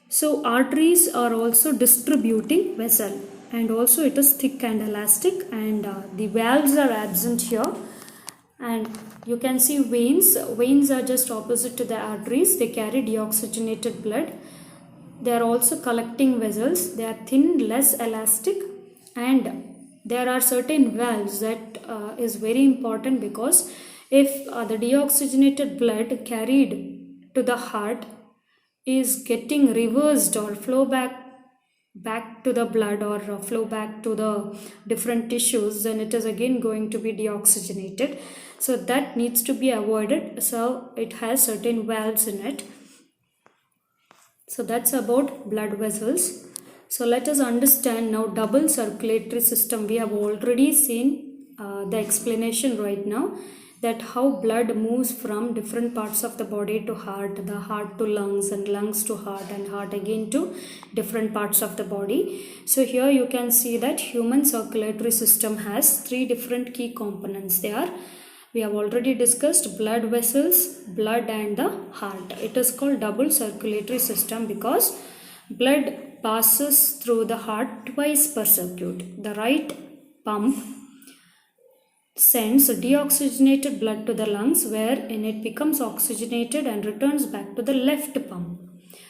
So arteries are also distributing vessel, and also it is thick and elastic, and the valves are absent here. And you can see veins. Veins are just opposite to the arteries. They carry deoxygenated blood. They are also collecting vessels. They are thin, less elastic, and there are certain valves that is very important, because if the deoxygenated blood carried to the heart is getting reversed or flow back to the blood, or flow back to the different tissues, then it is again going to be deoxygenated. So that needs to be avoided. So it has certain valves in it. So that's about blood vessels. So let us understand now double circulatory system. We have already seen the explanation right now, that how blood moves from different parts of the body to heart, the heart to lungs, and lungs to heart, and heart again to different parts of the body. So here you can see that human circulatory system has three different key components. We have already discussed blood vessels, blood, and the heart. It is called double circulatory system because blood passes through the heart twice per circuit. The right pump sends deoxygenated blood to the lungs, wherein it becomes oxygenated and returns back to the left pump,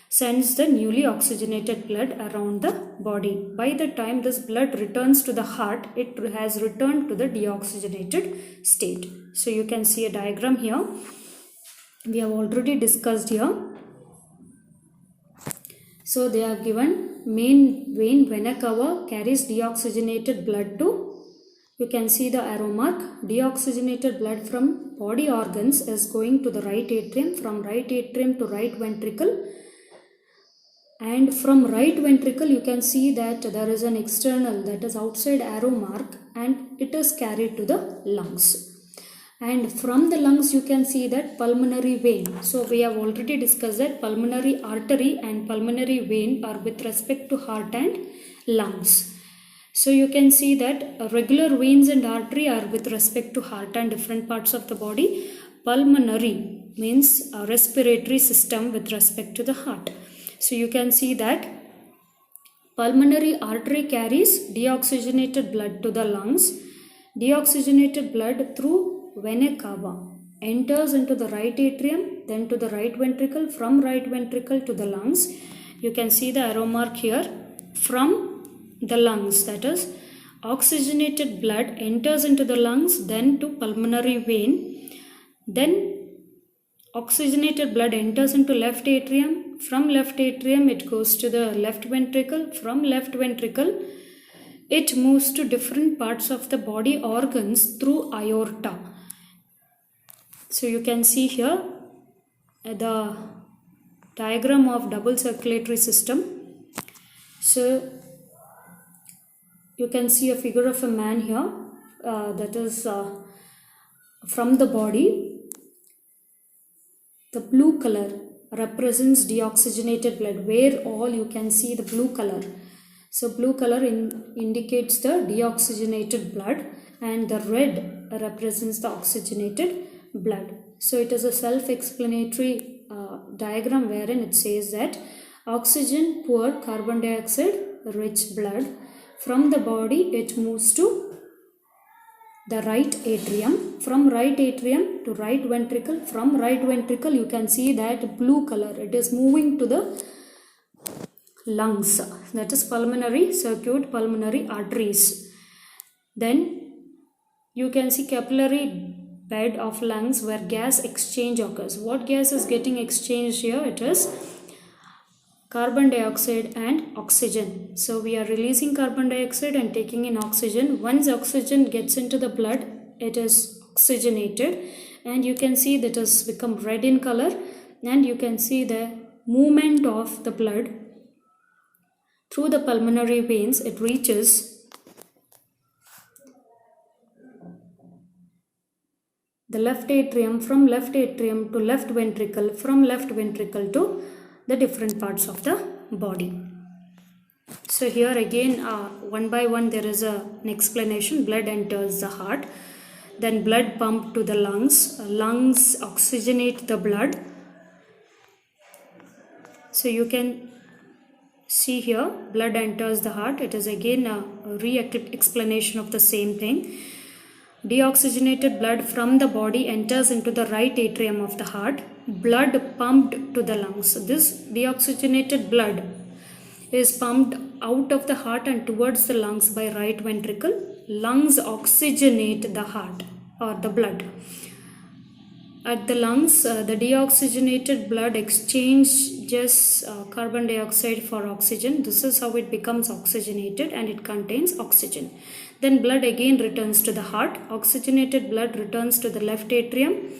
sends the newly oxygenated blood around the body. By the time this blood returns to the heart, it has returned to the deoxygenated state. So you can see a diagram here. We have already discussed here. So they are given main vein, vena cava, carries deoxygenated blood to, you can see the arrow mark, deoxygenated blood from body organs is going to the right atrium, from right atrium to right ventricle, and from right ventricle you can see that there is an external, that is outside arrow mark, and it is carried to the lungs. And from the lungs you can see that pulmonary vein. So we have already discussed that pulmonary artery and pulmonary vein are with respect to heart and lungs. So you can see that regular veins and artery are with respect to heart and different parts of the body. Pulmonary means a respiratory system with respect to the heart. So you can see that pulmonary artery carries deoxygenated blood to the lungs. Deoxygenated blood through vena cava enters into the right atrium, then to the right ventricle, from right ventricle to the lungs. You can see the arrow mark here. From the lungs, that is, oxygenated blood enters into the lungs, then to pulmonary vein, then oxygenated blood enters into left atrium, from left atrium it goes to the left ventricle, from left ventricle it moves to different parts of the body organs through aorta. So you can see here the diagram of double circulatory system. So you can see a figure of a man here, that is from the body. The blue color represents deoxygenated blood, where all you can see the blue color. So blue color indicates the deoxygenated blood, and the red represents the oxygenated blood. So it is a self-explanatory diagram wherein it says that oxygen poor, carbon dioxide rich blood. From the body it moves to the right atrium. From right atrium to right ventricle. From right ventricle you can see that blue color. It is moving to the lungs. That is pulmonary circuit, pulmonary arteries. Then you can see capillary bed of lungs where gas exchange occurs. What gas is getting exchanged here? It is carbon dioxide and oxygen. So we are releasing carbon dioxide and taking in oxygen. Once oxygen gets into the blood, it is oxygenated, and you can see that it has become red in color, and you can see the movement of the blood through the pulmonary veins. It reaches the left atrium, from left atrium to left ventricle, from left ventricle to the different parts of the body. So here again one by one there is an explanation. Blood enters the heart, then blood pumped to the lungs. Lungs oxygenate the blood. So you can see here blood enters the heart. It is again a re-explanation of the same thing. Deoxygenated blood from the body enters into the right atrium of the heart. Blood pumped to the lungs. So this deoxygenated blood is pumped out of the heart and towards the lungs by right ventricle. Lungs oxygenate the heart or the blood. At the lungs, the deoxygenated blood exchanges carbon dioxide for oxygen. This is how it becomes oxygenated, and it contains oxygen. Then blood again returns to the heart. Oxygenated blood returns to the left atrium.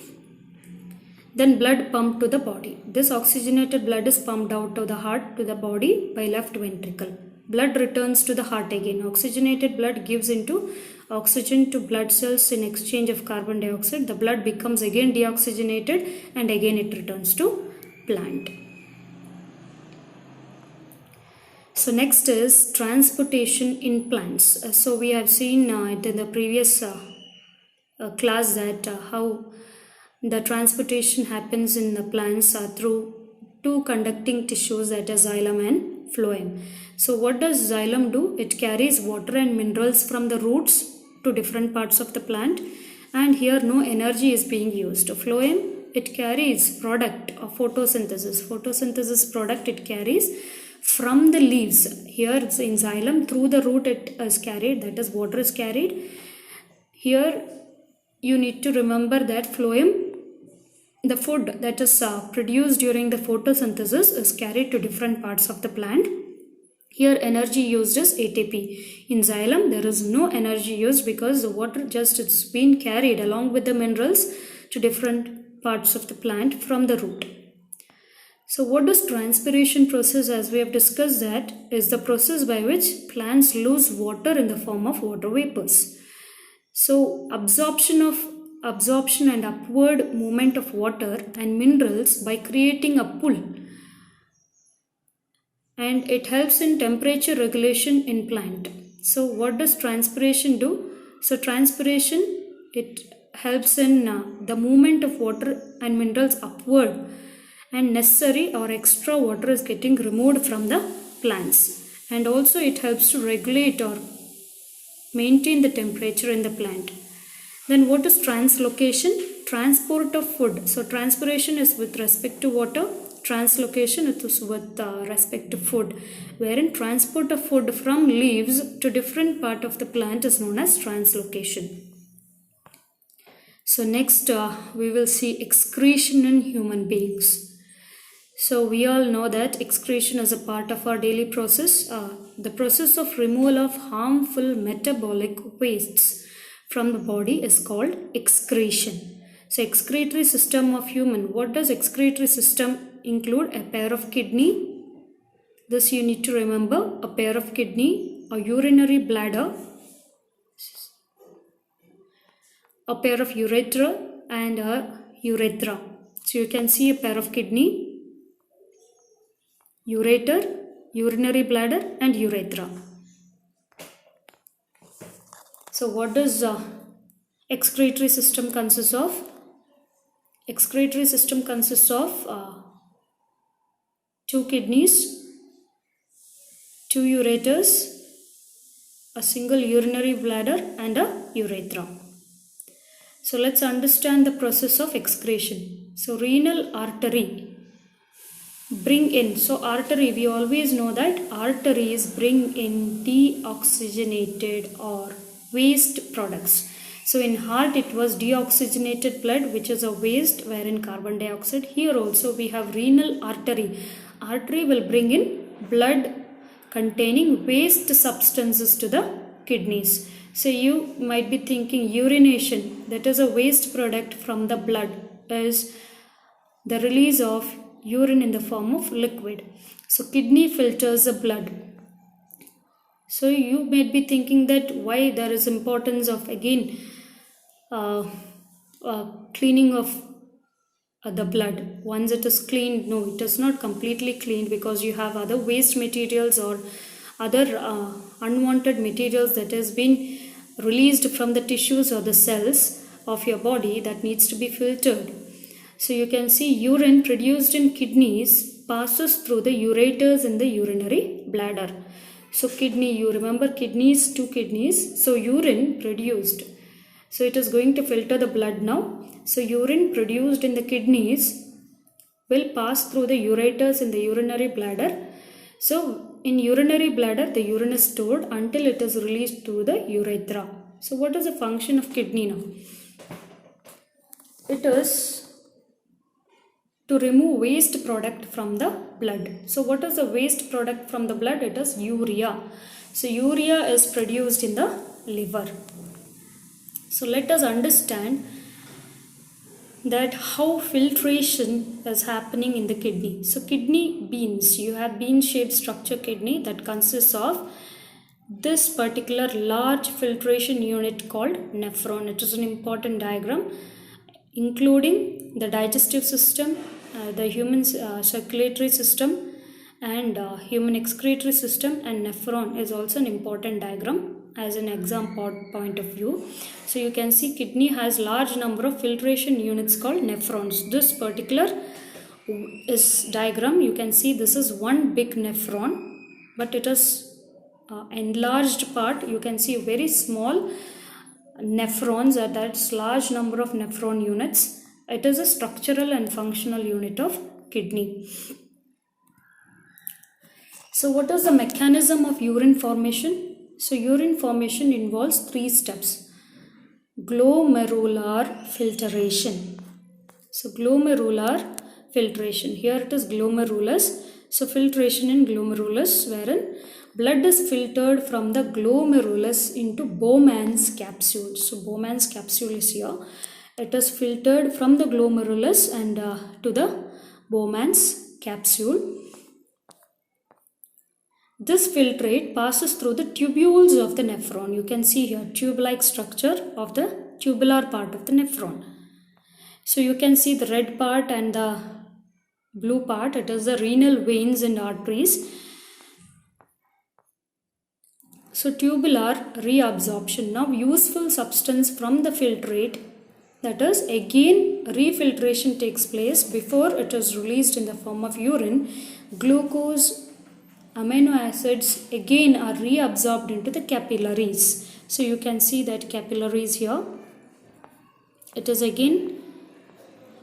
Then blood pumped to the body. This oxygenated blood is pumped out of the heart to the body by left ventricle. Blood returns to the heart again. Oxygenated blood gives into oxygen to blood cells in exchange of carbon dioxide. The blood becomes again deoxygenated, and again it returns to plant. So next is transportation in plants. So we have seen it in the previous class that how the transportation happens in the plants through two conducting tissues, that is xylem and phloem. So what does xylem do? It carries water and minerals from the roots to different parts of the plant, and here no energy is being used. Phloem, it carries product of photosynthesis product it carries from the leaves. Here in xylem, through the root it is carried, that is water is carried. Here you need to remember that phloem, the food that is produced during the photosynthesis, is carried to different parts of the plant. Here energy used is ATP. In xylem there is no energy used because the water just it's been carried along with the minerals to different parts of the plant from the root. So what does transpiration process? As we have discussed, that is the process by which plants lose water in the form of water vapors. So absorption and upward movement of water and minerals by creating a pull, and it helps in temperature regulation in plant. So what does transpiration do? So transpiration, it helps in the movement of water and minerals upward, and necessary or extra water is getting removed from the plants, and also it helps to regulate or maintain the temperature in the plant. Then what is translocation? Transport of food. So transpiration is with respect to water, translocation is with respect to food, wherein transport of food from leaves to different part of the plant is known as translocation. So next we will see excretion in human beings. So we all know that excretion is a part of our daily process. The process of removal of harmful metabolic wastes from the body is called excretion. So excretory system of human. What does excretory system include? A pair of kidney. This you need to remember. A pair of kidney, a urinary bladder, a pair of urethra, and a urethra. So you can see a pair of kidney, ureter, urinary bladder, and urethra. So what does excretory system consist of? Excretory system consists of two kidneys, two ureters, a single urinary bladder, and a urethra. So let's understand the process of excretion. So renal artery bring in, so artery, we always know that arteries bring in deoxygenated or waste products. So in heart it was deoxygenated blood, which is a waste, wherein carbon dioxide. Here also we have renal artery. Artery will bring in blood containing waste substances to the kidneys. So you might be thinking urination, that is a waste product from the blood, is the release of urine in the form of liquid. So kidney filters the blood. So you may be thinking that why there is importance of again cleaning of the blood. Once it is cleaned, no, it is not completely cleaned, because you have other waste materials or other unwanted materials that has been released from the tissues or the cells of your body that needs to be filtered. So you can see urine produced in kidneys passes through the ureters in the urinary bladder. So kidney, you remember kidneys, 2 kidneys. So urine produced. So it is going to filter the blood now. So urine produced in the kidneys will pass through the ureters in the urinary bladder. So in urinary bladder, the urine is stored until it is released to the urethra. So what is the function of kidney now? It is to remove waste product from the blood. So what is the waste product from the blood? It is urea. So urea is produced in the liver. So let us understand that how filtration is happening in the kidney. So kidney beans, you have bean shaped structure kidney that consists of this particular large filtration unit called nephron. It is an important diagram, including the digestive system, the human circulatory system, and human excretory system, and nephron is also an important diagram as an exam point of view. So you can see kidney has large number of filtration units called nephrons. This particular is diagram, you can see this is one big nephron, but it is enlarged part. You can see very small nephrons, that's large number of nephron units. It is a structural and functional unit of kidney. So what is the mechanism of urine formation? So urine formation involves 3 steps. Glomerular filtration. So glomerular filtration. Here it is glomerulus. So filtration in glomerulus, wherein blood is filtered from the glomerulus into Bowman's capsule. So Bowman's capsule is here. It is filtered from the glomerulus and to the Bowman's capsule. This filtrate passes through the tubules of the nephron. You can see here tube-like structure of the tubular part of the nephron. So you can see the red part and the blue part. It is the renal veins and arteries. So tubular reabsorption. Now useful substance from the filtrate, that is again refiltration takes place before it is released in the form of urine. Glucose, amino acids again are reabsorbed into the capillaries. So you can see that capillaries here. It is again,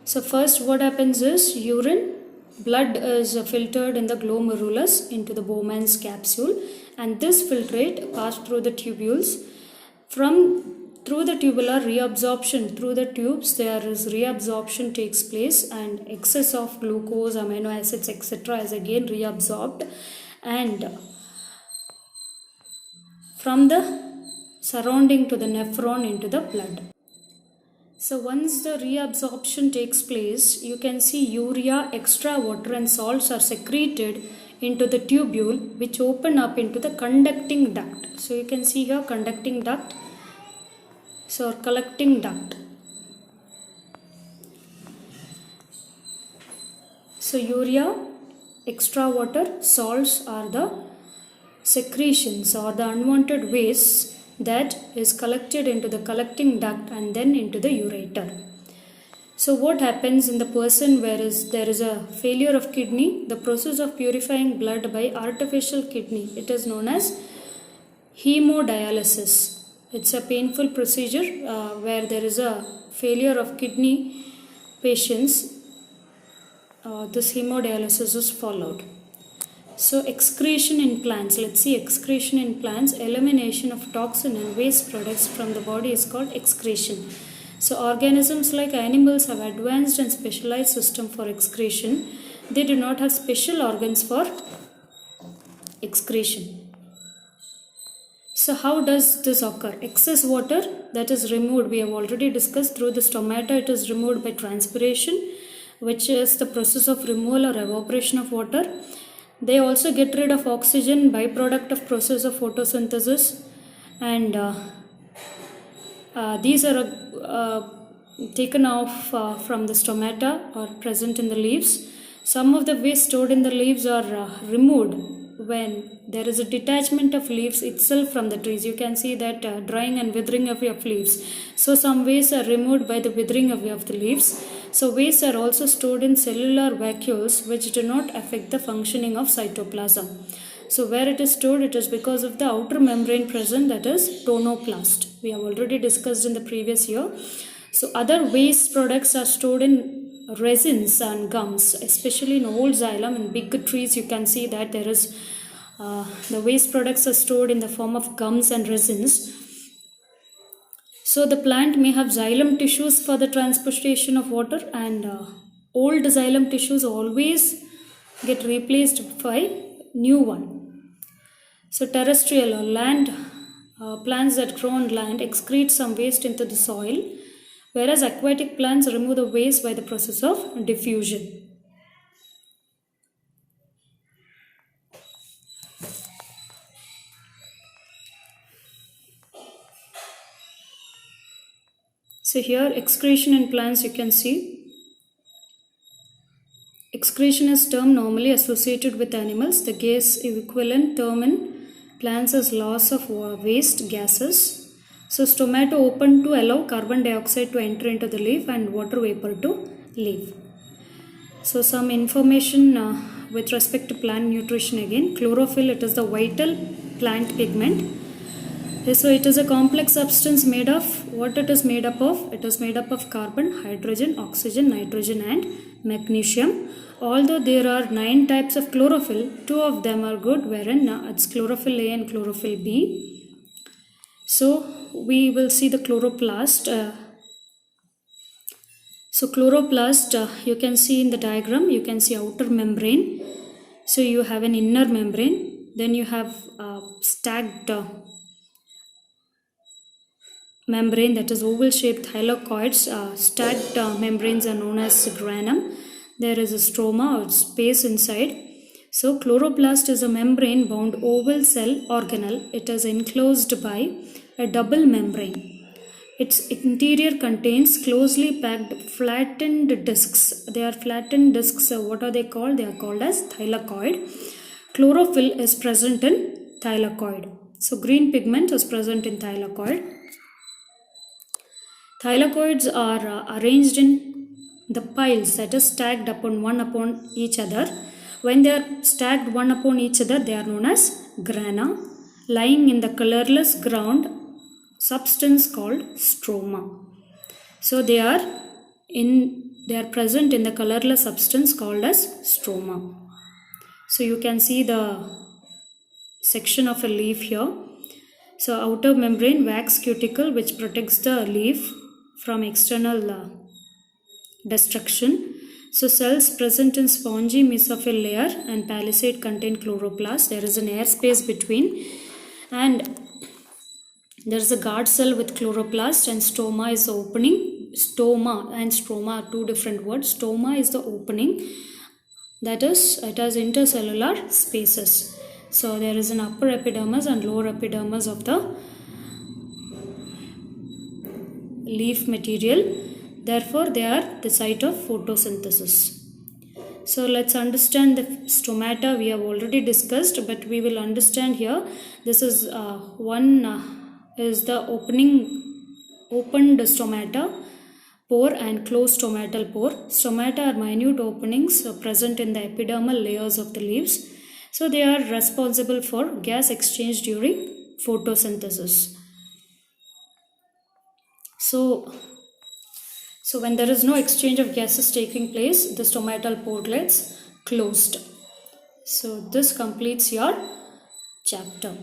so first what happens is urine, blood is filtered in the glomerulus into the Bowman's capsule, and this filtrate passed through the tubules. Through the tubular reabsorption, through the tubes there is reabsorption takes place, and excess of glucose, amino acids, etc. is again reabsorbed, and from the surrounding to the nephron into the blood. So once the reabsorption takes place, you can see urea, extra water and salts are secreted into the tubule, which open up into the conducting duct. So you can see here conducting duct, so collecting duct. So urea, extra water, salts are the secretions or the unwanted waste that is collected into the collecting duct and then into the ureter. So what happens in the person where there is a failure of kidney? The process of purifying blood by artificial kidney, it is known as hemodialysis. It's a painful procedure where there is a failure of kidney patients. This hemodialysis is followed. So excretion in plants, let's see excretion in plants. Elimination of toxin and waste products from the body is called excretion. So organisms like animals have advanced and specialized system for excretion. They do not have special organs for excretion. So how does this occur? Excess water that is removed, we have already discussed, through the stomata. It is removed by transpiration, which is the process of removal or evaporation of water. They also get rid of oxygen, byproduct of process of photosynthesis, and these are taken off from the stomata or present in the leaves. Some of the waste stored in the leaves are removed when there is a detachment of leaves itself from the trees. You can see that drying and withering away of leaves. So some waste are removed by the withering away of the leaves. So waste are also stored in cellular vacuoles which do not affect the functioning of cytoplasm. So where it is stored, it is because of the outer membrane present, that is tonoplast. We have already discussed in the previous year. So other waste products are stored in resins and gums, especially in old xylem. In big trees you can see that there is the waste products are stored in the form of gums and resins. So the plant may have xylem tissues for the transportation of water, and old xylem tissues always get replaced by new one. So terrestrial or land plants that grow on land excrete some waste into the soil, whereas aquatic plants remove the waste by the process of diffusion. So here excretion in plants, you can see. Excretion is term normally associated with animals. The gas equivalent term in plants is loss of waste gases. So stomata open to allow carbon dioxide to enter into the leaf and water vapor to leave. So some information with respect to plant nutrition again. Chlorophyll, it is the vital plant pigment. So it is a complex substance made of, what it is made up of? It is made up of carbon, hydrogen, oxygen, nitrogen and magnesium. Although there are 9 types of chlorophyll, 2 of them are good, wherein it's chlorophyll A and chlorophyll B. So we will see the chloroplast. So chloroplast, you can see in the diagram, you can see outer membrane. So you have an inner membrane, then you have stacked membrane, that is oval shaped thylakoids. Stacked membranes are known as granum. There is a stroma or space inside. So chloroplast is a membrane bound oval cell organelle. It is enclosed by a double membrane. Its interior contains closely packed flattened discs. They are flattened discs. What are they called? They are called as thylakoid. Chlorophyll is present in thylakoid. So green pigment is present in thylakoid. Thylakoids are arranged in the piles, that is stacked one upon each other. When they are stacked one upon each other, they are known as grana, lying in the colorless ground substance called stroma. So they are present in the colorless substance called as stroma. So you can see the section of a leaf here. So outer membrane, wax cuticle, which protects the leaf from external destruction. So cells present in spongy mesophyll layer and palisade contain chloroplast. There is an air space between, and there is a guard cell with chloroplast, and stoma is the opening. Stoma and stroma are 2 different words. Stoma is the opening, that is, it has intercellular spaces. So there is an upper epidermis and lower epidermis of the leaf material. Therefore, they are the site of photosynthesis. So let's understand the stomata. We have already discussed, but we will understand here. This is is the opened stomata pore and closed stomatal pore. Stomata are minute openings present in the epidermal layers of the leaves. So they are responsible for gas exchange during photosynthesis. So when there is no exchange of gases taking place, the stomatal pore gets closed. So this completes your chapter.